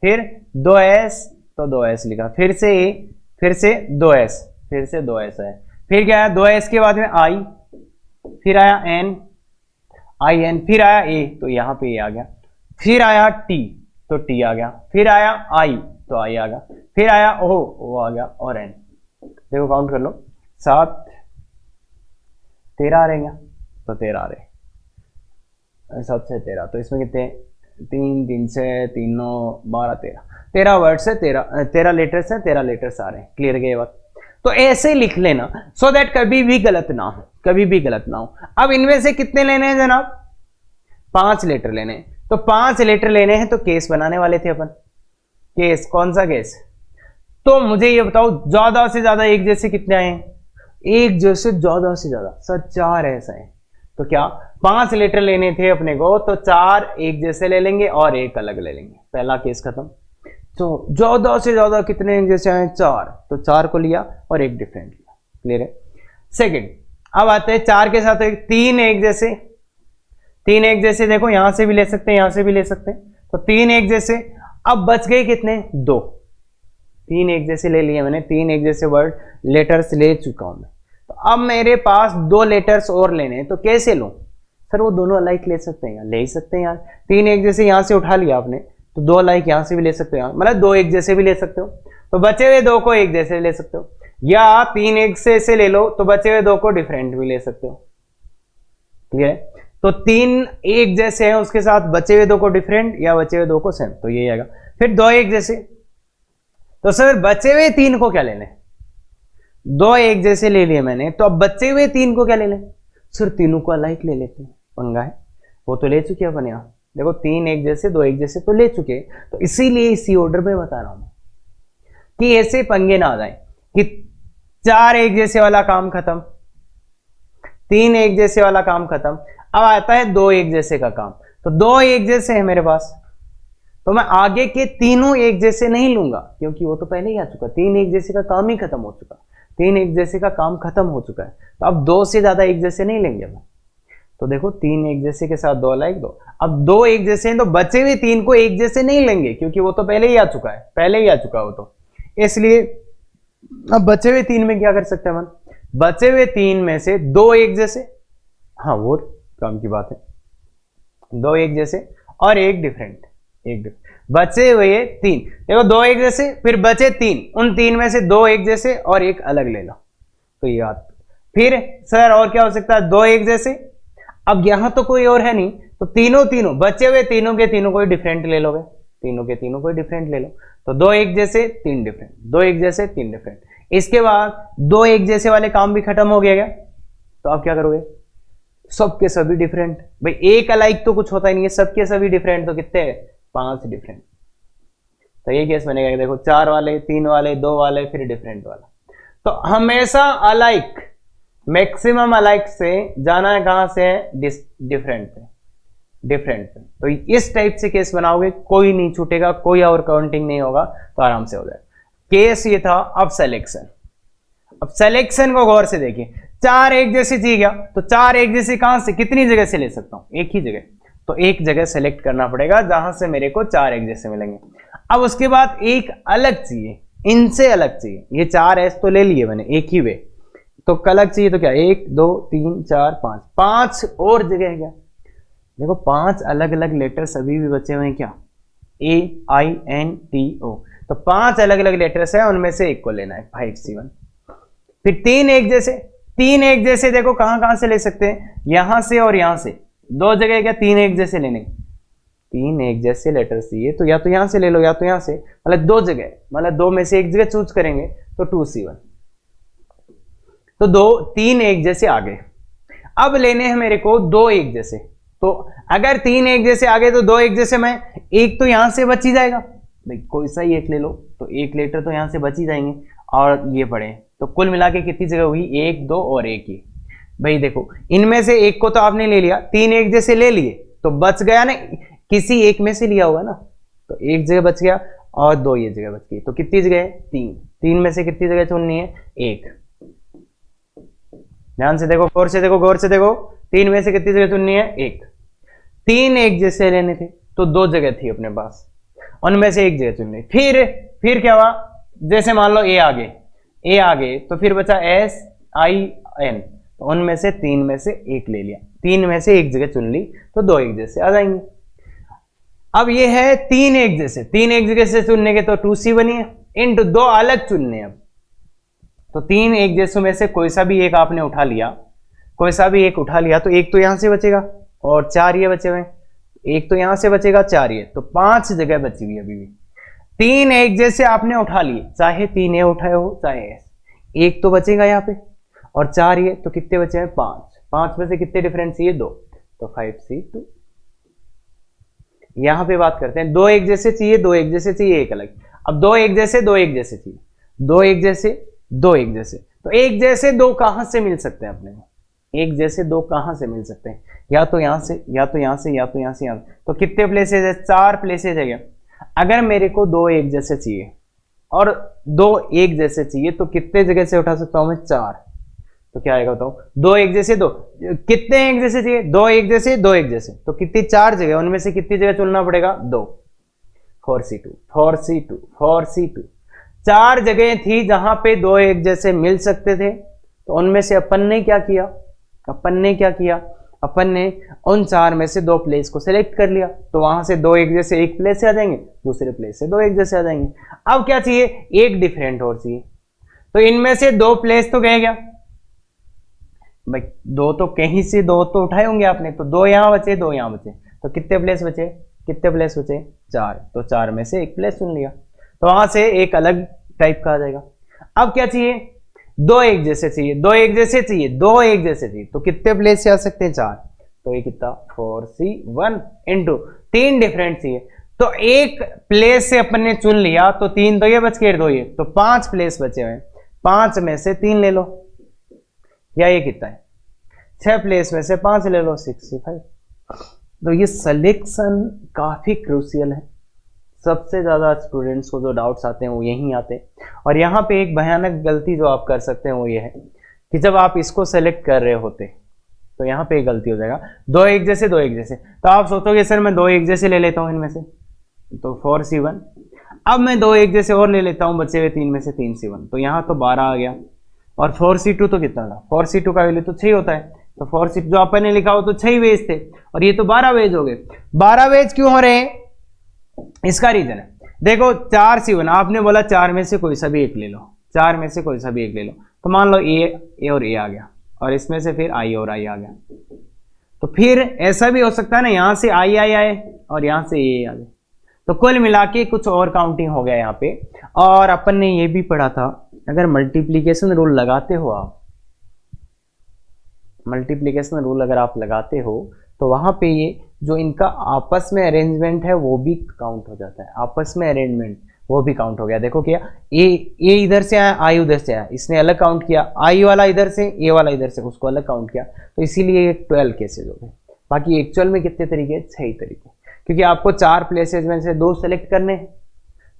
फिर 2s तो 2s लिखा, फिर से ए, फिर से 2s, फिर से 2s आया, फिर क्या आया, 2s के बाद में आई, फिर आया एन, आई एन, फिर आया ए तो यहाँ पे ए आ गया, फिर आया टी तो टी आ गया, फिर आया आई तो आई आ गया, फिर आया ओ आ गया, और एन। देखो काउंट कर लो, 7 13 आ रहे हैं तो 13 आ रहे, 7 से 13, तो इसमें कितने, 3 3 से 3 9 12 13 वर्ड से 13 लेटर्स हैं, 13 लेटर्स आ रहे हैं। क्लियर गए बात? तो ऐसे लिख लेना सो दैट कभी भी गलत ना हो, अब इनमें से कितने लेने हैं जनाब, 5 लेटर लेने हैं। तो 5 लेटर लेने हैं तो केस बनाने वाले थे अपन। केस कौन सा केस? तो मुझे ये बताओ, ज्यादा से ज्यादा एक जैसे कितने आए हैं? एक जैसे ज्यादा से ज्यादा सर 4 ऐसा है। तो क्या 5 लेटर लेने थे अपने को, तो 4 एक जैसे ले लेंगे और एक अलग ले लेंगे, पहला केस खत्म। तो ज्यादा से ज्यादा कितने एक जैसे आए? 4, तो 4 को लिया और एक डिफरेंट लिया। क्लियर है? सेकंड, अब आते हैं 4 के साथ 3 एक जैसे, 3 एक जैसे, देखो यहां से भी ले सकते हैं, यहां से भी ले सकते हैं, तो 3 एक जैसे। अब बच गए कितने? 2। 3 एक जैसे ले लिए मैंने, 3 एक जैसे वर्ड लेटर्स ले चुका हूं मैं। तो अब मेरे पास दो लेटर्स और लेने हैं, तो कैसे लूं? सर वो दोनों अलाइक ले सकते हैं, ले ही सकते हैं यार। तीन एक जैसे यहां से उठा लिया आपने, तो दो अलाइक यहां से भी ले सकते हो, मतलब दो एक जैसे भी ले सकते हो, तो बचे हुए दो को एक जैसे ले सकते हो, या तीन एक से ले लो तो बचे हुए दो को डिफरेंट भी ले सकते हो। ठीक है, तो तीन एक जैसे हैं, उसके साथ बचे हुए दो को डिफरेंट या बचे हुए दो को सेम, तो ये आएगा। फिर दो एक जैसे, तो सर बचे हुए तीन को क्या ले लें? दो एक जैसे ले लिए मैंने, तो अब बचे हुए तीन को क्या ले लें? सर तीनों को अलाइक ले लेते हैं, पंगा है, वो तो ले चुके अपन यहां। देखो तीन एक जैसे दो एक जैसे तो ले चुके, तो इसीलिए इसी ऑर्डर में बता रहा हूं कि ऐसे पंगे ना आ जाए कि चार एक जैसे वाला काम खत्म, तीन एक जैसे वाला काम खत्म, अब आता है दो एक जैसे का काम। तो दो एक जैसे है मेरे पास, तो मैं आगे के तीनों एक जैसे नहीं लूंगा, क्योंकि वो तो पहले ही आ चुका, तीन एक जैसे का काम ही खत्म हो चुका, तीन एक जैसे का काम खत्म हो चुका है। तो अब दो से ज्यादा एक जैसे नहीं लेंगे मैं। तो देखो तीन एक जैसे के साथ दो अलाइक दो, अब दो एक जैसे हैं, तो बचे हुए तीन को एक जैसे नहीं लेंगे, क्योंकि वो तो पहले ही आ चुका है, पहले ही आ चुका वो तो, इसलिए अब बचे हुए तीन में क्या कर सकते हैं मन? बचे हुए तीन में से दो एक जैसे, हाँ वो काम की बात है, दो एक जैसे और एक डिफरेंट, बचे हुए तीन, देखो दो एक जैसे, फिर बचे तीन, उन तीन में से दो एक जैसे और एक अलग ले लो, तो ये बात। फिर सर और क्या हो सकता है? दो एक जैसे, अब यहां तो कोई और है नहीं, तो तीनों बचे हुए तीनों के तीनों को डिफरेंट ले लोगे, तीनों के तीनों को डिफरेंट ले लो, तो दो एक जैसे तीन डिफरेंट, दो एक जैसे तीन डिफरेंट। इसके बाद दो एक जैसे वाले काम भी खत्म हो गया क्या? तो आप क्या करोगे? सबके सभी डिफरेंट, भाई एक अलाइक तो कुछ होता ही नहीं है, सबके सभी डिफरेंट, तो कितने? पांच डिफरेंट। तो ये केस बनेगा, देखो चार वाले, तीन वाले, दो वाले, फिर डिफरेंट वाला। तो हमेशा अलाइक, मैक्सिमम अलाइक से जाना है कहां से? डिफरेंट पे, डिफरेंट पे। तो इस टाइप से केस बनाओगे, कोई नहीं छूटेगा, कोई और काउंटिंग नहीं होगा, तो आराम से हो जाए। केस ये था। अब सिलेक्शन, अब सिलेक्शन को गौर से देखिए, चार एक जैसे चाहिए क्या? तो चार एक जैसे कहां से, कितनी जगह से ले सकता हूं? एक ही जगह, तो एक जगह सेलेक्ट करना पड़ेगा जहां से मेरे को चार एक जैसे मिलेंगे। अब उसके बाद एक अलग चाहिए, इनसे अलग चाहिए, ये चार एस तो ले लिए मैंने एक ही वे, तो अलग चाहिए, तो क्या? एक दो तीन चार पांच, पांच और जगह है क्या? देखो पांच अलग अलग लेटर्स अभी भी बचे हुए हैं क्या? AINTO, तो पांच अलग अलग लेटर्स है, उनमें से एक को लेना है, 5C1। फिर तीन एक जैसे, तीन एक जैसे देखो कहां कहां से ले सकते हैं? यहां से और यहां से, दो जगह क्या तीन एक जैसे लेने? तीन एक जैसे लेटर्स चाहिए, तो या तो यहां से ले लो या तो यहां से, मतलब दो जगह, मतलब दो में से एक जगह चूज करेंगे, तो 2C1, तो दो तीन एक जैसे आ गए। अब लेने हैं मेरे को दो एक जैसे, तो अगर तीन एक जैसे आ गए तो दो एक जैसे में एक तो यहां से बच ही जाएगा, भाई कोई सा ही एक ले लो, तो एक लेटर तो यहां से बच ही जाएंगे, और ये पड़े, तो कुल मिला के कितनी जगह हुई? एक दो और एक ही। भाई देखो इनमें से एक को तो आपने ले लिया, तीन एक जैसे ले लिए, तो बच गया ना, किसी एक में से लिया होगा ना, तो एक जगह बच गया और दो ये जगह बच गई, तो कितनी जगह है? तीन, तीन में से कितनी जगह चुननी है? एक। ध्यान से देखो, गौर से देखो, गौर से देखो, तीन में से कितनी जगह चुननी है? एक। तीन एक जैसे लेने थे, तो दो जगह थी अपने पास, उनमें से एक जगह चुननी। फिर क्या हुआ? जैसे मान लो ए आ गए, तो फिर बचा SIN, तो उनमें से तीन में से एक ले लिया, तीन में से एक जगह चुन ली, तो दो एक जैसे आ जाएंगे। अब ये है तीन एक जैसे, तीन एक जगह से चुनने के तो 2C बनी है, इनटू दो अलग चुनने। अब तो तीन एक जैसों में से कोई सा भी एक आपने उठा लिया, कोई सा भी एक उठा लिया, तो एक तो यहां से बचेगा और चार ये बचे हुए, एक तो यहां से बचेगा, चार ये, तो पांच जगह बची हुई अभी भी। तीन एक जैसे आपने उठा लिए, चाहे तीन ए उठाए हो चाहे एस, एक तो बचेगा यहाँ पे, और चार ये, तो कितने बचे हैं? पांच। पांच में से कितने डिफरेंस चाहिए? दो, तो 5C2। यहां पे बात करते हैं, दो एक जैसे चाहिए, दो एक जैसे चाहिए, एक अलग। अब दो एक जैसे, दो एक जैसे चाहिए, दो एक जैसे, दो एक जैसे, तो एक जैसे दो कहां से मिल सकते हैं अपने को? एक जैसे दो कहां से मिल सकते हैं? या तो यहां से, या तो यहां से, या तो यहां से, यहां। तो कितने प्लेसेज है? चार प्लेसेज है क्या? अगर मेरे को दो एक जैसे चाहिए और दो एक जैसे चाहिए, तो कितने जगह से उठा सकता हूं मैं? चार। तो क्या आएगा बताओ? दो एक जैसे, दो कितने एक जैसे चाहिए? दो एक जैसे, दो एक जैसे, तो कितनी? चार जगह, उनमें से कितनी जगह चुनना पड़ेगा? दो। 4C2, 4C2, 4C2, चार जगह थी जहां पे दो एक जैसे मिल सकते थे, तो उनमें से अपन ने क्या किया, अपन ने उन 4 में से 2 प्लेस को सिलेक्ट कर लिया, तो वहां से 2 एक जैसे एक प्लेस से आ जाएंगे, दूसरे प्लेस से 2 एक जैसे आ जाएंगे। अब क्या चाहिए, एक डिफरेंट और चाहिए। तो इनमें से 2 प्लेस तो गए क्या भाई, 2 तो कहीं से 2 तो उठाए होंगे आपने, तो 2 यहां बचे, 2 यहां बचे, तो कितने प्लेस बचे, 4। तो 4 में से एक प्लेस चुन लिया, तो वहां से एक अलग टाइप का आ जाएगा। अब क्या चाहिए, 2 एक जैसे चाहिए, तो कितने प्लेस से आ सकते हैं, 4। तो ये कितना 4C1 इंटू 3 डिफरेंट चाहिए, तो एक प्लेस से अपन ने चुन लिया, तो 3 तो ये बच के 2 ये, तो 5 प्लेस बचे हुए, 5 में से 3 ले लो, या ये कितना है 6 प्लेस में से 5 ले लो, 65। तो ये सिलेक्शन काफी क्रूशियल है, सबसे ज्यादा स्टूडेंट्स को जो डाउट्स आते हैं वो यहीं आते हैं। और यहाँ पे एक भयानक गलती जो आप कर सकते हैं वो ये है कि जब आप इसको सेलेक्ट कर रहे होते तो यहाँ पे एक गलती हो जाएगा, 2 एक जैसे, तो आप सोचोगे सर मैं 2 एक जैसे ले लेता हूँ इनमें से, तो 4C1। अब मैं 2 एक जैसे और ले लेता हूँ बचे हुए 3 में से 3C1, तो यहाँ तो 12 आ गया, और 4C2 तो कितना था, 4C2 का वैल्यू तो 6 होता है, तो 4C2 जो अपन ने लिखा हो तो 6 वेज थे, और ये तो 12 वेज हो गए। 12 वेज क्यों हो रहे हैं, इसका रीजन है, देखो 4C1 आपने बोला 4 में से कोई सा भी एक ले लो, तो मान लो ए और ए आ गया, और इसमें से फिर आई और आई आ गया, तो फिर ऐसा भी हो सकता है ना, यहां से आई आए और यहां से ए आ गए, तो कुल मिला के कुछ और काउंटिंग हो गया यहाँ पे। और अपन ने ये भी पढ़ा था, अगर मल्टीप्लीकेशन रूल लगाते हो आप, अगर आप लगाते हो तो वहां पे ये जो इनका आपस में अरेंजमेंट है वो भी काउंट हो जाता है, आपस में अरेंजमेंट वो भी काउंट हो गया। देखो क्या, ए इधर से आया, आई उधर से आया, इसने अलग काउंट किया, आई वाला इधर से, ए वाला इधर से, उसको अलग काउंट किया, तो इसीलिए 12 केसेज हो गए। बाकी एक्चुअल में कितने तरीके, 6 तरीके, क्योंकि आपको 4 प्लेसेज में से 2 सेलेक्ट करने हैं,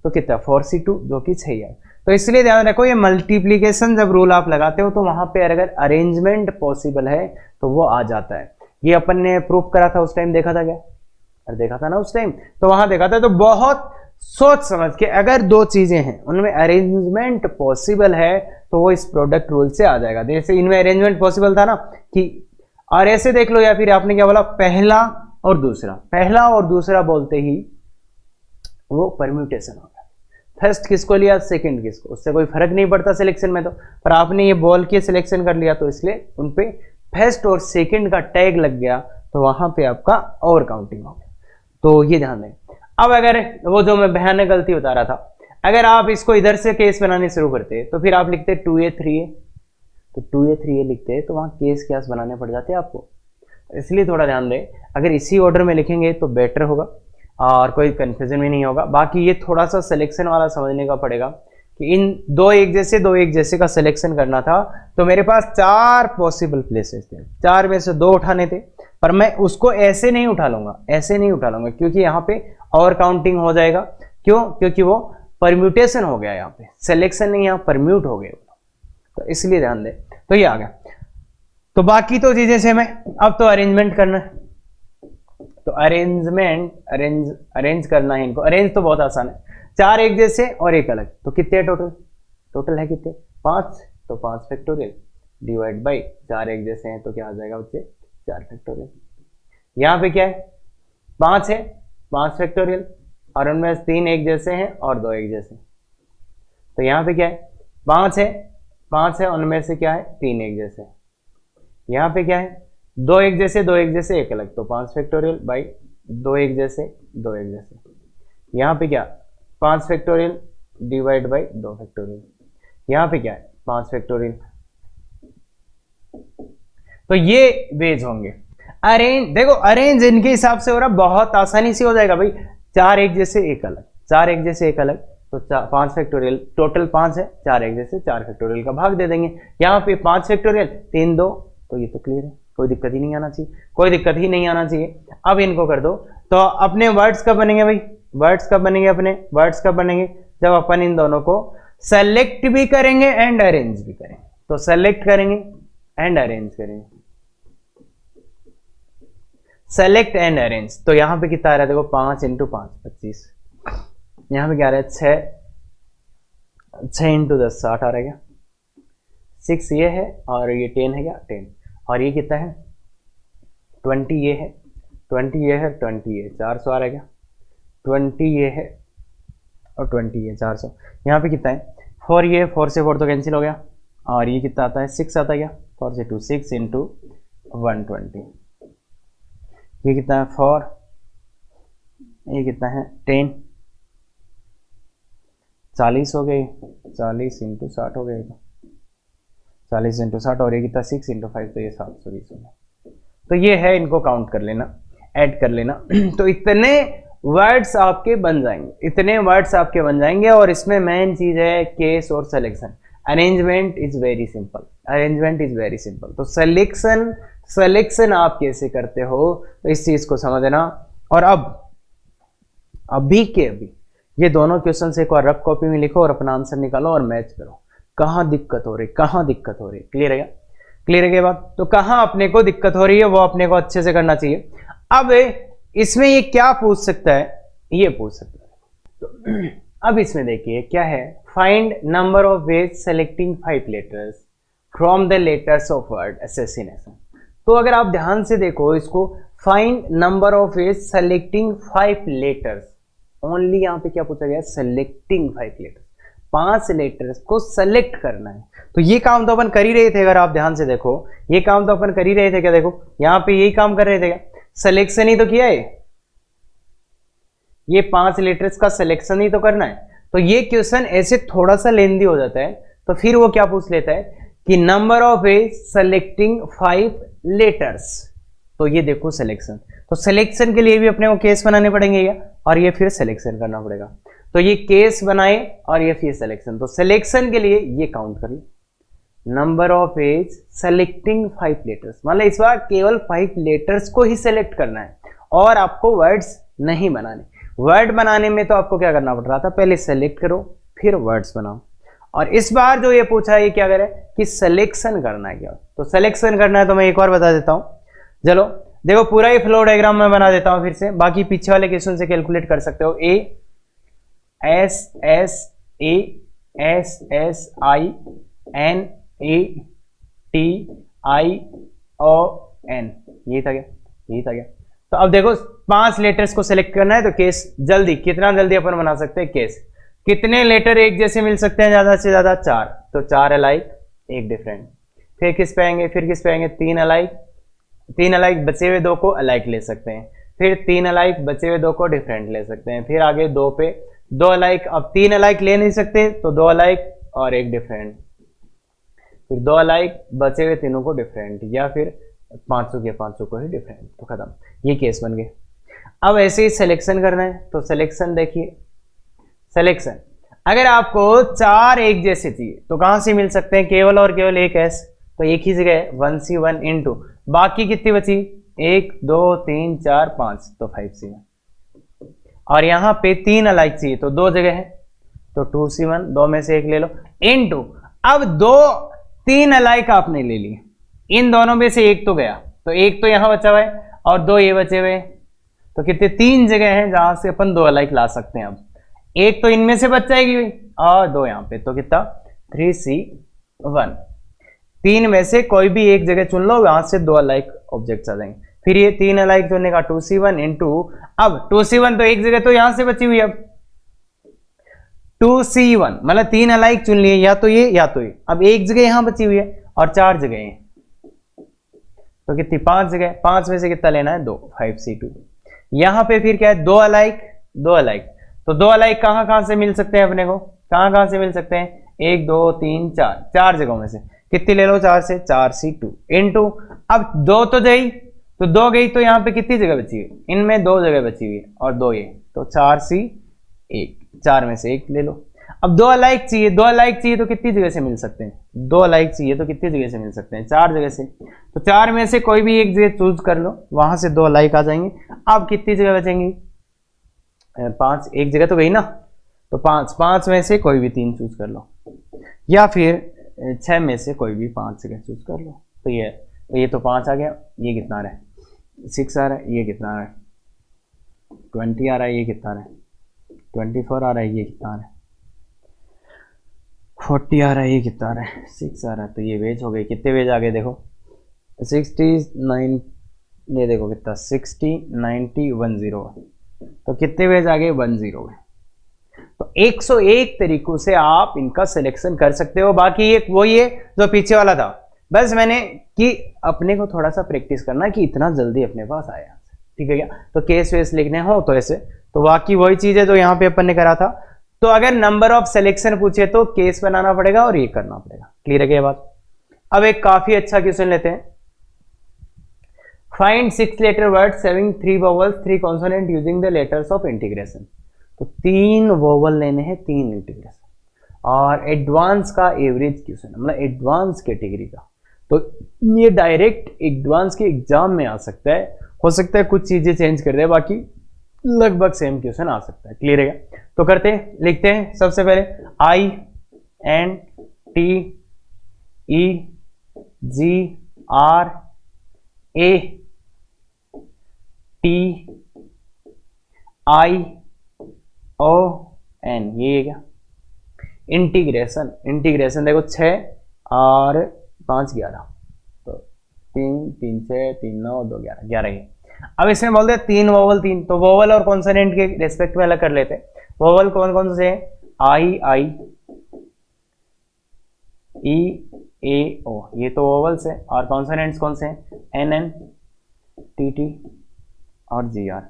तो कितना 4C2 जो कि 6 है। तो इसलिए ध्यान रखो, ये मल्टीप्लीकेशन जब रूल आप लगाते हो तो वहां पे अगर अरेंजमेंट पॉसिबल है तो वो आ जाता है। ये अपन ने प्रूफ करा था उस टाइम, देखा था क्या, और देखा था ना उस टाइम, तो वहां देखा था। तो बहुत सोच समझ के, अगर 2 चीजें हैं उनमें अरेंजमेंट पॉसिबल है तो वो इस प्रोडक्ट रूल से आ जाएगा। जैसे इनमें अरेंजमेंट पॉसिबल था ना कि, और ऐसे देख लो, या फिर आपने क्या बोला, पहला और दूसरा बोलते ही वो परम्यूटेशन हो गया। फर्स्ट किसको लिया, सेकंड किसको, उससे कोई फर्क नहीं पड़ता सिलेक्शन में, तो पर आपने ये बोल के सिलेक्शन कर लिया, तो इसलिए उनपे फर्स्ट और सेकंड का टैग लग गया, तो वहां पे आपका और काउंटिंग हो गया। तो ये ध्यान दें। अब अगर वो जो मैं भयानक गलती बता रहा था, अगर आप इसको इधर से केस बनाने शुरू करते तो फिर आप लिखते 2A 3A, तो 2A 3A लिखते तो वहां केस क्यास बनाने पड़ जाते आपको, इसलिए थोड़ा ध्यान दें। अगर इसी ऑर्डर में लिखेंगे तो बेटर होगा और कोई कंफ्यूजन भी नहीं होगा। बाकी ये थोड़ा सा सिलेक्शन वाला समझने का पड़ेगा कि इन 2 एक जैसे का सिलेक्शन करना था, तो मेरे पास 4 पॉसिबल प्लेसेस थे, 4 में से 2 उठाने थे, पर मैं उसको ऐसे नहीं उठा लूंगा, क्योंकि यहाँ पे और काउंटिंग हो जाएगा। क्यों, क्योंकि वो परम्यूटेशन हो गया, यहाँ पे सिलेक्शन नहीं, यहाँ परम्यूट हो गया, तो इसलिए ध्यान दें। तो ये आ गया। तो बाकी तो चीजें सेम है, अब तो अरेंजमेंट करना है, तो अरेंज करना है इनको। अरेंज तो बहुत आसान है, 4 एक जैसे और एक अलग, तो कितने टोटल है कितने, 5, तो 5 फैक्टोरियल डिवाइड बाई 4 एक जैसे हैं, तो क्या आ जाएगा बच्चे, 4 फैक्टोरियल। यहाँ पे क्या है, 5 है, 5 फैक्टोरियल, और उनमें 3 एक जैसे हैं और 2 एक जैसे, तो यहाँ पे क्या है, 5 है, उनमें से क्या है, 3 एक जैसे। यहाँ पे क्या है, 2 एक जैसे एक अलग, तो 5 फैक्टोरियल बाई 2 एक जैसे। यहाँ पे क्या, 5 फैक्टोरियल डिवाइड बाई 2 फैक्टोरियल। यहाँ पे क्या है, 5 फैक्टोरियल। तो ये वेज होंगे। अरेंज, देखो अरेंज इनके हिसाब से हो रहा, बहुत आसानी से हो जाएगा भाई। 4 एक जैसे एक अलग, तो 5 फैक्टोरियल, टोटल 5 है, 4 एक जैसे 4 फैक्टोरियल का भाग दे देंगे। यहाँ पे 5 फैक्टोरियल 3 2, तो ये तो क्लियर है, कोई दिक्कत ही नहीं आना चाहिए, अब इनको कर दो। तो अपने वर्ड्स कब बनेंगे भाई, वर्ड्स कब बनेंगे, जब अपन इन दोनों को सेलेक्ट भी करेंगे एंड अरेंज भी करेंगे। तो सेलेक्ट करेंगे एंड अरेंज करेंगे, सेलेक्ट एंड अरेंज। तो यहां पे कितना आ रहा है, देखो 5 × 5 25, यहां पे क्या आ रहा है, 6 × 10 60 आ रहा है क्या, 6 ये है और ये 10 है क्या 10, और ये कितना है 20 ये है, 20 ये है, 20 ये 400 आ रहा है क्या, 20 ये है और 20 ये 400। यहाँ पे कितना है 4 ये, 4 से 4 तो कैंसिल हो गया, और ये कितना आता है 6 आता है क्या, 4 से 2 6 इंटू 120, ये कितना है 4, ये कितना है 10, 40 हो गई, 40 इंटू 60 हो गए, 40 इंटू 60, और ये कितना 6 इंटू 5 तो ये 720 हो गया। तो ये है, इनको काउंट कर लेना, ऐड कर लेना। तो इतने वर्ड्स आपके बन जाएंगे, इतने वर्ड्स आपके बन जाएंगे, और इसमें मेन चीज है केस और selection. Arrangement is very simple, arrangement is very simple. तो सिलेक्शन आप कैसे करते हो तो इस चीज को समझना। और अब अभी के अभी ये दोनों क्वेश्चन एक बार रफ कॉपी में लिखो और अपना आंसर निकालो और मैच करो, कहाँ दिक्कत हो रही, कहाँ दिक्कत हो रही। क्लियर है, क्लियर है के बाद, तो कहाँ अपने को दिक्कत हो रही है वो अपने को अच्छे से करना चाहिए। अब इसमें ये क्या पूछ सकता है, ये पूछ सकता है। तो अब इसमें देखिए क्या है, find number of ways selecting 5 letters from the letters of word assassination. तो अगर आप ध्यान से देखो इसको, find number of ways selecting 5 letters, only यहाँ पे क्या पूछा गया, सेलेक्टिंग 5 लेटर्स, 5 लेटर्स को सेलेक्ट करना है। तो ये काम तो अपन कर ही रहे थे, अगर आप ध्यान से देखो ये काम तो अपन कर ही रहे थे क्या, देखो यहाँ पे यही काम कर रहे थे क्या, सिलेक्शन ही तो किया है, ये 5 लेटर्स का सिलेक्शन ही तो करना है। तो ये क्वेश्चन ऐसे थोड़ा सा लेंदी हो जाता है, तो फिर वो क्या पूछ लेता है कि number of ways selecting 5 letters. तो ये देखो सिलेक्शन, तो सिलेक्शन के लिए भी अपने को केस बनाने पड़ेंगे क्या, और ये फिर सिलेक्शन करना पड़ेगा। तो ये केस बनाए और ये फिर सिलेक्शन, तो सिलेक्शन के लिए ये काउंट कर लो, number of ways selecting 5 letters, मतलब इस बार केवल 5 लेटर्स को ही सेलेक्ट करना है और आपको वर्ड्स नहीं बनाने। वर्ड बनाने में तो आपको क्या करना पड़ रहा था, पहले सेलेक्ट करो फिर वर्ड्स बनाओ, और इस बार जो ये पूछा है ये क्या करे कि सिलेक्शन करना है क्या। तो सिलेक्शन करना है, तो मैं एक और बता देता हूं, चलो देखो पूरा ही फ्लो डायग्राम मैं बना देता हूं फिर से, बाकी पीछे वाले क्वेश्चन से कैलकुलेट कर सकते हो। A S S A S S I N A T I O N, यही था क्या, यही था क्या। तो अब देखो 5 लेटर्स को सिलेक्ट करना है, तो केस जल्दी, कितना जल्दी अपन बना सकते हैं केस, कितने लेटर एक जैसे मिल सकते हैं ज्यादा से ज्यादा 4, तो 4 अलाइक 1 डिफरेंट, फिर किस पे आएंगे, फिर किस पे आएंगे 3 अलाइक, 3 अलाइक बचे हुए 2 को अलाइक ले सकते हैं, फिर 3 अलाइक बचे हुए 2 को डिफरेंट ले सकते हैं, फिर आगे 2 पे 2 अलाइक, अब 3 अलाइक ले नहीं सकते तो 2 अलाइक और 1 डिफरेंट, फिर 2 अलाइक बचे हुए तीनों को डिफरेंट, या फिर 500 के 500 को ही डिफरेंट, तो खत्म, ये केस बन गए। अब ऐसे ही सिलेक्शन करना है, तो सिलेक्शन देखिए, सिलेक्शन अगर आपको 4 एक जैसे चाहिए तो कहां से मिल सकते हैं, केवल और केवल एक एस, तो एक ही जगह 1C 1 इंटू, बाकी कितनी बची 1 2 3 4 5, तो 5C 1, और यहाँ पे 3 अलाइक चाहिए तो 2 जगह है, तो 2C 1, 2 में से एक ले लो, इंटू, अब 3 अलाइक आपने ले लिए, इन दोनों में से एक तो गया, तो एक तो यहाँ बचा हुआ है और 2 ये बचे हुए, तो कितने 3 जगह हैं जहां से अपन 2 अलाइक ला सकते हैं। अब एक तो इनमें से बच जाएगी और 2 यहाँ पे, तो कितना 3C 1, 3 में से कोई भी एक जगह चुन लो, वहां से 2 अलाइक ऑब्जेक्ट्स आ जाएंगे, फिर ये 3 अलाइक चुनने का 2C 1 इंटू, अब 2C 1 तो एक जगह तो यहां से बची हुई, अब 2C 1 मतलब 3 अलाइक चुन लिए, या तो ये या तो ये, अब एक जगह यहां बची हुई है और 4 जगह हैं, तो कितनी 5 जगह, 5 में से कितना लेना है 2, 5C 2, यहां पे फिर क्या है 2 अलाइक 2 अलाइक, तो 2 अलाइक कहां कहां से मिल सकते हैं अपने को, कहां कहां से मिल सकते हैं 1 2 3 4, 4 जगहों में से कितनी ले लो 4 से 4C 2 इंटू, अब 2 तो गई, तो 2 गई तो यहाँ पे कितनी जगह बची हुई, इनमें 2 जगह बची हुई है और 2 ये, तो 4C 1, 4 में से 1 ले लो। अब 2 अलाइक चाहिए, 2 अलाइक चाहिए तो कितनी जगह से मिल सकते हैं, 2 अलाइक चाहिए तो कितनी जगह से मिल सकते हैं 4 जगह से, तो 4 में से कोई भी एक जगह चूज कर लो, वहां से 2 अलाइक आ जाएंगे। अब कितनी जगह बचेंगी 5, एक जगह तो गई ना, तो 5 में से कोई भी 3 चूज कर लो, या फिर 6 में से कोई भी 5 जगह चूज कर लो, तो ये तो 5 आ गया, ये कितना आ रहा है 6 आ रहा है, ये कितना आ रहा है 20 आ रहा है, ये कितना आ रहा है 24 आ रहा है, ये कितना आ रहा है 40 आ रहा है, ये कितना आ रहा है 6 आ रहा है, तो ये वेज हो गए। कितने वेज आ गए देखो 69, ये देखो कितना 60 90 10, तो कितने वेज आ गए 10 है। तो 101 तरीकों से आप इनका सिलेक्शन कर सकते हो। बाकी एक वही है जो पीछे वाला था, बस मैंने कि अपने को थोड़ा सा प्रैक्टिस करना कि इतना जल्दी अपने पास आया, ठीक है क्या। तो केस वेस लिखने हो तो ऐसे, तो बाकी वही चीज है जो यहाँ पे अपन ने करा था। तो अगर नंबर ऑफ सिलेक्शन पूछे तो केस बनाना पड़ेगा और ये करना पड़ेगा। क्लियर है क्या बात। अब एक काफी अच्छा क्वेश्चन लेते हैं। Find 6 letter word having 3 vowels 3 consonant using the letters of integration. तो 3 वोवल लेने हैं 3 इंटीग्रेशन, और एडवांस का एवरेज क्वेश्चन मतलब एडवांस कैटेगरी का, तो ये डायरेक्ट एडवांस के एग्जाम में आ सकता है। हो सकता है कुछ चीजें चेंज कर दे, बाकी लगभग सेम क्वेश्चन आ सकता है। क्लियर है। तो करते हैं, लिखते हैं सबसे पहले INTEGRATION, ये है क्या इंटीग्रेशन। इंटीग्रेशन देखो 6 और 5 11, तो 3 3 6 3 9 2 11 11 ही। अब इसमें बोलते हैं 3 वोवल 3, तो वोवल और कॉन्सोनेंट के रेस्पेक्ट में अलग कर लेते हैं। वोवल कौन कौन से हैं, I E A O, ये तो वोवल्स है। और कॉन्सोनेंट्स कौन से हैं, NN TT और GR,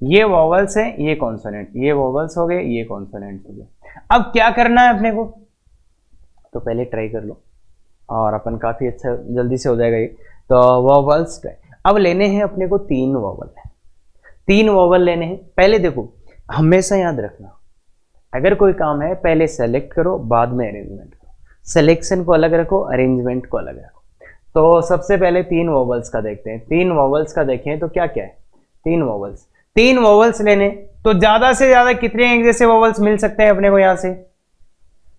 ये वोवल्स है, ये कॉन्सोनेंट, ये वोवल्स हो गए, ये कॉन्सोनेंट्स हो गए। अब क्या करना है अपने को, तो पहले ट्राई कर लो और अपन काफी अच्छा जल्दी से हो जाएगा ये। तो वोवल्स अब लेने हैं अपने को 3 वोवल है, 3 वोवल लेने हैं। पहले देखो हमेशा याद रखना, अगर कोई काम है पहले सेलेक्ट करो बाद में अरेंजमेंट करो। सिलेक्शन को अलग रखो, अरेंजमेंट को अलग रखो। तो सबसे पहले 3 वोवल्स का देखते हैं। 3 वोवल्स का देखें तो क्या क्या है, 3 वोवल्स लेने, तो ज्यादा से ज्यादा कितने एक जैसे वोवल्स मिल सकते हैं अपने को, यहां से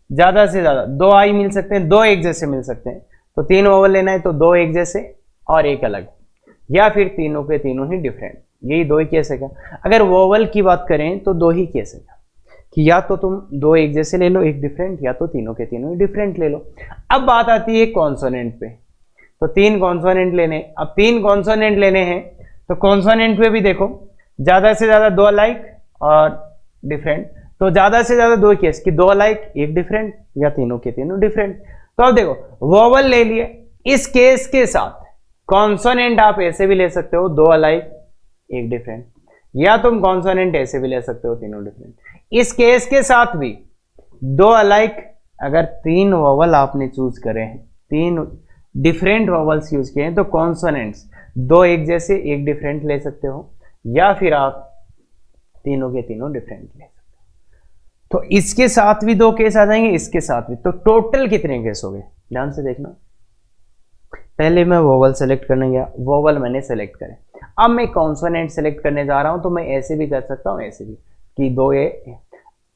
ज्यादा से ज्यादा 2 आई मिल सकते हैं, 2 एक जैसे मिल सकते हैं। तो 3 वोवल लेना है तो 2 एक जैसे और एक अलग, या फिर तीनों के तीनों ही डिफरेंट, यही 2 ही केस है क्या। अगर वोवल की बात करें तो 2 ही केस है कि या तो तुम 2 एक जैसे ले लो एक डिफरेंट, या तो तीनों के तीनों ही डिफरेंट ले लो। अब बात आती है कॉन्सोनेंट पे, तो 3 कॉन्सोनेंट लेने। अब 3 कॉन्सोनेंट लेने हैं तो कॉन्सोनेंट पे भी देखो ज्यादा से ज्यादा 2 अलाइक और डिफरेंट, तो ज्यादा से ज्यादा 2 केस कि 2 अलाइक एक डिफरेंट, या तीनों के तीनों डिफरेंट। तो अब देखो वोवल ले लिए, इस केस के साथ कॉन्सोनेंट आप ऐसे भी ले सकते हो 2 अलाइक एक डिफरेंट, या तुम कॉन्सोनेंट ऐसे भी ले सकते हो तीनों डिफरेंट। इस केस के साथ भी 2 अलाइक, अगर 3 वोवल आपने चूज करे हैं, 3 डिफरेंट वोवल्स यूज किए हैं, तो कॉन्सोनेंट्स 2 एक जैसे एक डिफरेंट ले सकते हो, या फिर आप तीनों के तीनों डिफरेंट ले सकते हो। तो इसके साथ भी 2 केस आ जाएंगे, इसके साथ भी, तो टोटल कितने केस हो गए ध्यान से देखना। पहले मैं वोवल सेलेक्ट करने गया, वोवल मैंने सेलेक्ट करे। अब मैं कॉन्सोनेंट सेलेक्ट करने जा रहा हूं, तो मैं ऐसे भी कर सकता हूं, ऐसे भी कि 2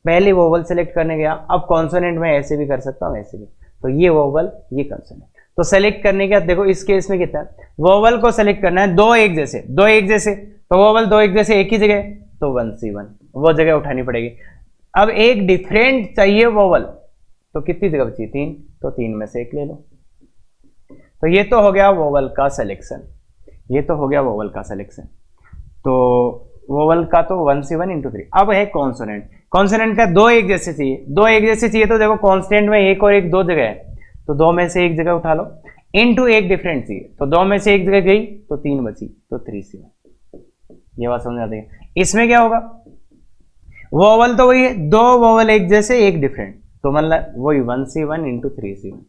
पहले वोवल सेलेक्ट करने गया, अब कॉन्सोनेंट में ऐसे भी कर सकता हूं, ऐसे भी। तो ये वोवल ये कॉन्सोनेंट, तो सेलेक्ट करने के बाद देखो इस केस में कितना है, वोवल को सेलेक्ट करना है 2 एक जैसे, 2 एक जैसे, तो वोवल 2 एक जैसे एक ही जगह, तो 1C1 वो जगह उठानी पड़ेगी। अब एक डिफरेंट चाहिए वोवल, तो कितनी जगह बची 3, तो 3 में से एक ले लो। तो ये तो हो गया वोवल का सिलेक्शन, ये तो हो गया वोवल का सिलेक्शन। तो वोवल का तो 1C1 × 3। अब है कॉन्सोनेंट, कॉन्सोनेंट का 2 एक जैसे चाहिए, 2 एक जैसे चाहिए, तो देखो कांस्टेंट में एक और एक 2 जगह है, तो 2 में से एक जगह उठा लो, इनटू एक डिफरेंट चाहिए, तो 2 में से एक जगह गई तो 3 बची, तो 3C1। ये बात समझ आती है। इसमें क्या होगा, वोवल तो वही है, 2 वोवल एक जैसे एक डिफरेंट, तो मतलब वही 1C1 × 3C1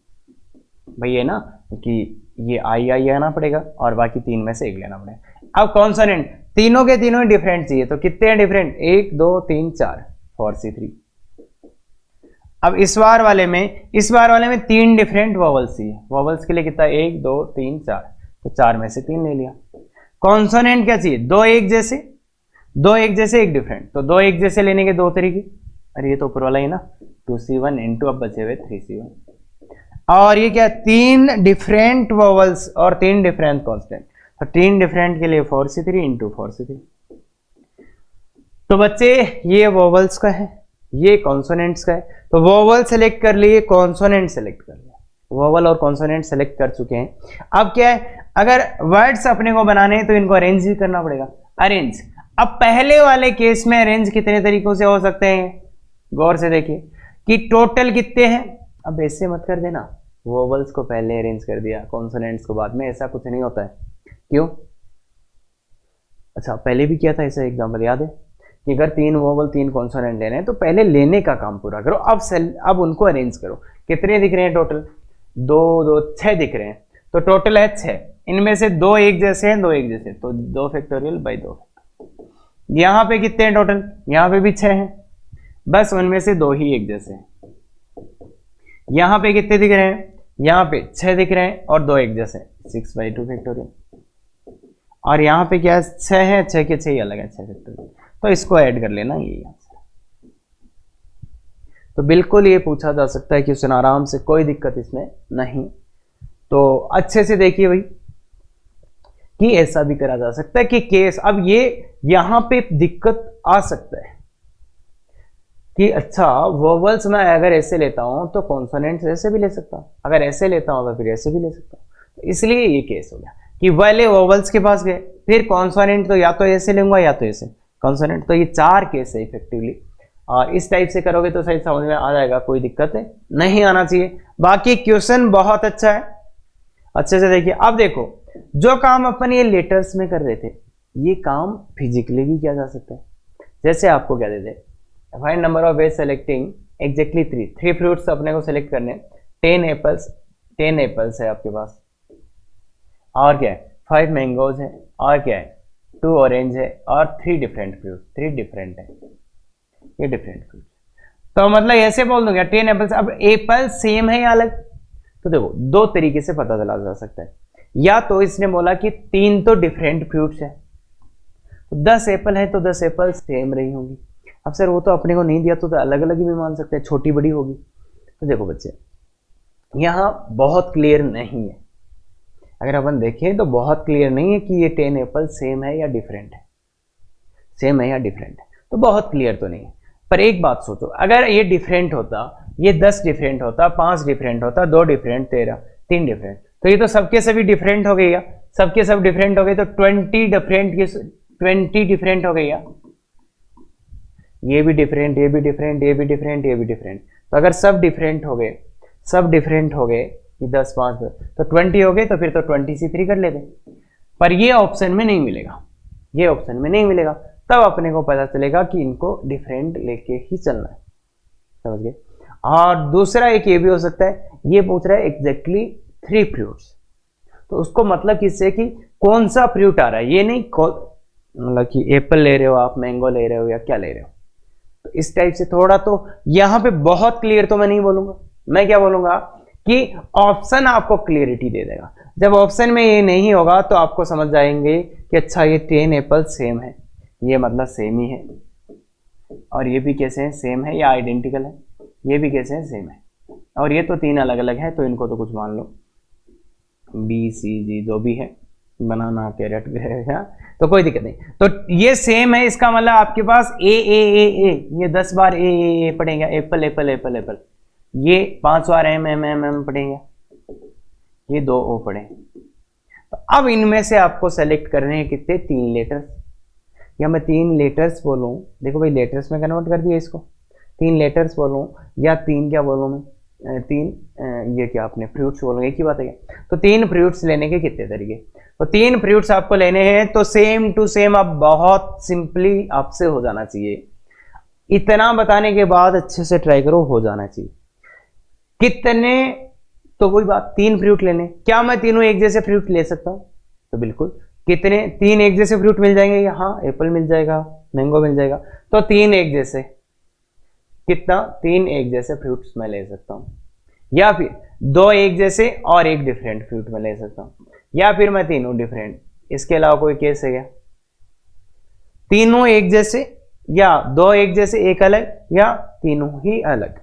भाई है ना, कि ये आई आना पड़ेगा और बाकी 3 में से एक लेना पड़ेगा। अब कॉन्सोनेंट तीनों के तीनों ही डिफरेंट चाहिए, तो कितने हैं डिफरेंट, 1 2 3 4 4C3। अब इस बार वाले में 3 डिफरेंट वोवल्स चाहिए, वोवल्स के लिए कितना 1 2 3 4, तो 4 में से 3 ले लिया। कॉन्सोनेंट क्या चाहिए, 2 एक जैसे, 2 एक जैसे एक डिफरेंट, तो 2 एक जैसे लेने के 2 तरीके, अरे ये तो ऊपर वाला ही ना, 2C1 × अब बचे हुए 3C1। और ये क्या 3 डिफरेंट वोवल्स और 3 डिफरेंट कांस्टेंट, तो 3 डिफरेंट के लिए 4C3 × 4C3। तो बच्चे ये वोवल्स का है, ये कॉन्सोनेंट्स का है, तो वोवल सेलेक्ट कर लिए, कॉन्सोनेंट सेलेक्ट कर लिया, वोवल और कॉन्सोनेंट सेलेक्ट कर चुके हैं। अब क्या है, अगर वर्ड्स अपने को बनाने हैं तो इनको अरेंज भी करना पड़ेगा, अरेंज। अब पहले वाले केस में अरेंज कितने तरीकों से हो सकते हैं, गौर से देखिए कि टोटल कितने हैं। अब ऐसे मत कर देना, वोवल्स को पहले अरेंज कर दिया, कॉन्सोनेंट्स को बाद में, ऐसा कुछ नहीं होता है। क्यों? अच्छा, पहले भी किया था ऐसा एग्जाम्पल, याद है कि अगर 3 वोवल 3 कॉन्सोनेंट लेने हैं तो पहले लेने का काम पूरा करो, अब उनको अरेंज करो। कितने दिख रहे हैं टोटल? 2 2 6 दिख रहे हैं, तो टोटल है 6। इनमें से 2 एक जैसे हैं, 2 एक जैसे, तो 2 फैक्टोरियल बाई 2। यहाँ पे कितने हैं टोटल? यहाँ पे भी 6 हैं, बस उनमें से 2 ही एक जैसे हैं। यहाँ पे कितने दिख रहे हैं? यहाँ पे 6 दिख रहे हैं और 2 एक जैसे, 6/2 फैक्टोरियल। और यहाँ पे क्या है? 6 है, 6 के 6 ही अलग है, 6 फैक्टोरियल, तो इसको ऐड कर लेना ये यहाँ से। तो बिल्कुल ये पूछा जा सकता है क्वेश्चन आराम से, कोई दिक्कत इसमें नहीं। तो अच्छे से देखिए भाई कि ऐसा भी करा जा सकता है कि केस, अब ये यहां पे दिक्कत आ सकता है कि अच्छा वोवल्स में अगर ऐसे लेता हूं तो कॉन्सोनेंट्स ऐसे भी ले सकता हूं, अगर ऐसे लेता हूं तो फिर ऐसे भी ले सकता हूं। तो इसलिए ये केस हो गया कि पहले वोवल्स के पास गए, फिर कॉन्सोनेंट तो या तो ऐसे लूंगा या तो ऐसे कॉन्सोनेंट। तो ये 4 केस है इफेक्टिवली। इस टाइप से करोगे तो सही समझ में आ जाएगा, कोई दिक्कत नहीं आना चाहिए। बाकी क्वेश्चन बहुत अच्छा है, अच्छे से देखिए। अब देखो, जो काम अपन ये लेटर्स में कर रहे थे, ये काम फिजिकली भी किया जा सकता है। जैसे आपको क्या देते, find number of ways selecting exactly 3 fruits अपने को सेलेक्ट करने, 10 एप्पल्स है आपके पास, और क्या है 5 मैंगोज है, और क्या है 2 ऑरेंज है, और 3 डिफरेंट फ्रूट, 3 डिफरेंट है, ये डिफरेंट फ्रूट। तो मतलब ऐसे बोल दूंगा 10 एप्पल्स। अब एप्पल सेम है या अलग? तो देखो 2 तरीके से पता चला जा सकता है। या तो इसने बोला कि 3 तो डिफरेंट फ्रूट्स है, तो 10 एप्पल है तो 10 एप्पल सेम रही होंगी। अब सर वो तो अपने को नहीं दिया, तो अलग अलग ही भी मान सकते हैं, छोटी बड़ी होगी। तो देखो बच्चे, यहां बहुत क्लियर नहीं है, अगर अपन देखें तो बहुत क्लियर नहीं है कि ये 10 एप्पल सेम है या डिफरेंट है, सेम है या डिफरेंट है, तो बहुत क्लियर तो नहीं है। पर एक बात सोचो, अगर ये डिफरेंट होता, ये 10 डिफरेंट होता, 5 डिफरेंट होता, 2 डिफरेंट, 13, 3 डिफरेंट, तो ये तो सबके सभी डिफरेंट हो गई या सबके सब डिफरेंट हो गए, तो 20 डिफरेंट हो गई या ये भी डिफरेंट, ये भी डिफरेंट, ये भी डिफरेंट, ये भी डिफरेंट। तो अगर सब डिफरेंट हो गए, सब डिफरेंट हो गए, 10 5 तो 20 हो गए, तो फिर तो 20 से 3 कर लेते। पर ये ऑप्शन में नहीं मिलेगा, ये ऑप्शन में नहीं मिलेगा। तब अपने को पता चलेगा कि इनको डिफरेंट लेके ही चलना है, समझ गए। और दूसरा एक ये भी हो सकता है, ये पूछ रहा है एग्जैक्टली 3 फ्रूट्स, तो उसको मतलब किससे कि कौन सा फ्रूट आ रहा है, ये नहीं मतलब कि एप्पल ले रहे हो आप, मैंगो ले रहे हो या क्या ले रहे हो। तो इस टाइप से थोड़ा, तो यहां पे बहुत क्लियर तो मैं नहीं बोलूंगा, मैं क्या बोलूंगा कि ऑप्शन आपको क्लियरिटी दे देगा। जब ऑप्शन में ये नहीं होगा तो आपको समझ जाएंगे कि अच्छा ये 10 एप्पल सेम है, ये मतलब सेम ही है, और ये भी कैसे है, सेम है या आइडेंटिकल है, ये भी कैसे है, सेम है, और ये तो 3 अलग अलग है, तो इनको तो कुछ मान लो बी सी जी जो भी है, बनाना कैरेट है, तो कोई दिक्कत नहीं। तो ये सेम है, इसका मतलब आपके पास ए, ये 10 बार ए पढ़ेगा, एप्पल एप्पल एप्पल एप्पल, ये 5 बार एम पढ़ेंगे, ये 2 ओ पढ़े। तो अब इनमें से आपको सेलेक्ट करने हैं कितने, 3 लेटर्स, या मैं 3 लेटर्स बोलूं, देखो भाई लेटर्स में कन्वर्ट कर दिया इसको, 3 लेटर्स बोलूं या 3 क्या बोलूं मैं, 3 ये क्या अपने फ्रूट्स बोलूं, एक ही बात है क्या। तो 3 फ्रूट्स लेने के कितने तरीके, तो 3 फ्रूट्स आपको लेने हैं, तो सेम टू सेम अब बहुत सिंपली आपसे हो जाना चाहिए। इतना बताने के बाद अच्छे से ट्राई करो, हो जाना चाहिए। कितने, तो वही बात, 3 फ्रूट लेने, क्या मैं तीनों एक जैसे फ्रूट ले सकता हूं, तो बिल्कुल। कितने, 3 एक जैसे फ्रूट मिल जाएंगे, हाँ एप्पल मिल जाएगा, मैंगो मिल जाएगा, तो 3 एक जैसे, कितना, 3 एक जैसे फ्रूट्स मैं ले सकता हूं, या फिर 2 एक जैसे और 1 डिफरेंट फ्रूट मैं ले सकता हूं, या फिर मैं तीनों डिफरेंट। इसके अलावा कोई केस है क्या, तीनों एक जैसे या 2 एक जैसे, 1 अलग, या तीनों ही अलग।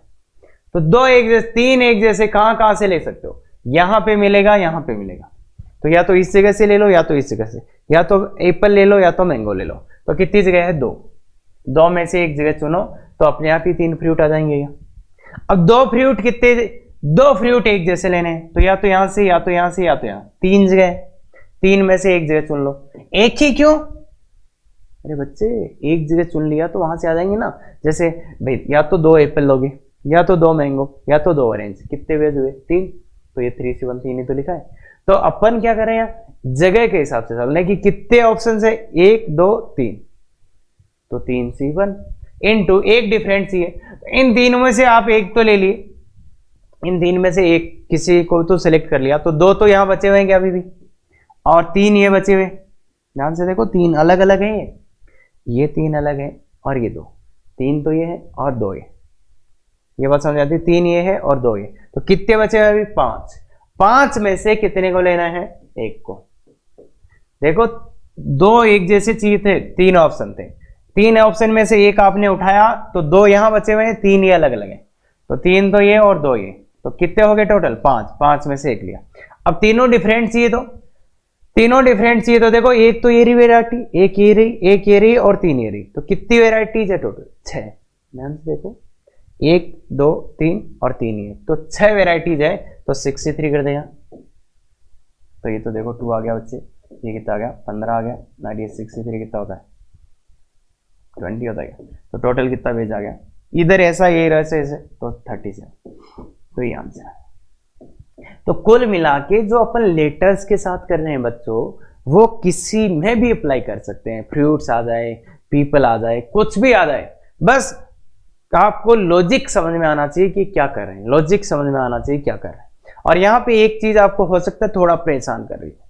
तो 2 एक जैसे, 3 एक जैसे कहां से ले सकते हो, यहां पे मिलेगा, यहां पे मिलेगा, तो या तो इस जगह से ले लो या तो इस जगह से, या तो एप्पल ले लो या तो मैंगो ले लो। तो कितनी जगह है, 2 में से एक जगह चुनो, तो अपने आप ही 3 फ्रूट आ जाएंगे। अब 2 फ्रूट कितने, 2 फ्रूट एक जैसे लेने हैं, तो या तो यहां से या तो यहां से या तो यहां, 3 जगह, 3 में से एक जगह चुन लो। एक ही क्यों, अरे बच्चे एक जगह चुन लिया तो वहां से आ जाएंगे ना। जैसे भाई या तो 2 एप्पल लोगे, या तो 2 मैंगो, या तो 2 ऑरेंज, कितने वेज हुए 3, तो ये 3 से 1 3 ही तो लिखा है। तो अपन क्या करें यहाँ जगह के हिसाब से चलने की, कितने ऑप्शन है 1 2 3, तो 3 से 1 इनटू एक डिफरेंट सी है, इन तीनों में से आप एक तो ले लिए, इन 3 में से एक किसी को तो सिलेक्ट कर लिया, तो 2 तो यहां बचे हुए हैं क्या अभी भी, और 3 ये बचे हुए। ध्यान से देखो 3 अलग अलग है, ये 3 अलग है और ये 2, 3 तो ये है और 2 ये बात समझ आती है, 3 ये है और 2 ये, तो कितने बचे हैं अभी 5, 5 में से कितने को लेना है, 1 को। देखो 2 एक जैसे चीज थे, 3 ऑप्शन थे, 3 ऑप्शन में से एक आपने उठाया तो 2 यहां बचे हुए हैं, 3 ये अलग अलग है, तो 3 तो ये और 2 ये, तो कितने हो गए टोटल 5, 5 में से एक लिया। अब तीनों डिफरेंट चाहिए, तो तीनों डिफरेंट चाहिए, तो देखो एक तो ये रही वेराइटी, एक ये रही, एक ये रही और 3 ये रही, तो कितनी वेराइटीज है टोटल 6। ध्यान से देखो 1 2 3 और 3 ये, तो 6 वेराइटीज है, तो 63 कर देगा, तो ये तो देखो 2 आ गया बच्चे, ये कितना आ गया 15 आ गया, 63 कितना होता है 20 होता है, तो टोटल कितना वेज आ गया, इधर ऐसा ये ऐसे ऐसे, तो 37, तो ये आंसर है। तो कुल मिला के जो अपन लेटर्स के साथ कर रहे हैं बच्चों, वो किसी में भी अप्लाई कर सकते हैं, फ्रूट्स आ जाए, पीपल आ जाए, कुछ भी आ जाए, बस आपको लॉजिक समझ में आना चाहिए कि क्या कर रहे हैं, लॉजिक समझ में आना चाहिए क्या कर रहे हैं। और यहाँ पे एक चीज आपको हो सकता है थोड़ा परेशान कर रही है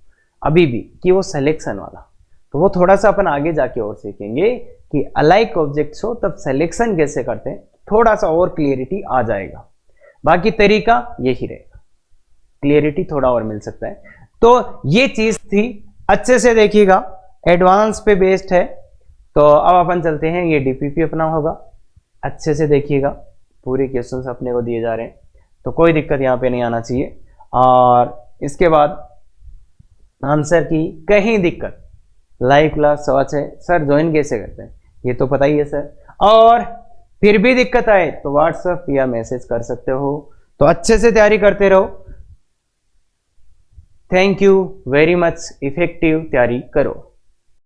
अभी भी, कि वो सिलेक्शन वाला, तो वो थोड़ा सा अपन आगे जाके और सीखेंगे कि अलाइक ऑब्जेक्ट्स हो तब सिलेक्शन कैसे करते हैं, थोड़ा सा और क्लियरिटी आ जाएगा। बाकी तरीका यही रहेगा, क्लियरिटी थोड़ा और मिल सकता है। तो ये चीज थी, अच्छे से देखिएगा, एडवांस पे बेस्ड है। तो अब अपन चलते हैं, ये डीपीपी अपना होगा, अच्छे से देखिएगा, पूरे क्वेश्चंस अपने को दिए जा रहे हैं, तो कोई दिक्कत यहाँ पे नहीं आना चाहिए। और इसके बाद आंसर की कहीं दिक्कत, लाइव क्लास सर्च है सर ज्वाइन कैसे करते हैं, ये तो पता ही है सर, और फिर भी दिक्कत आए तो व्हाट्सएप या मैसेज कर सकते हो। तो अच्छे से तैयारी करते रहो। Thank you very much, effective तैयारी करो।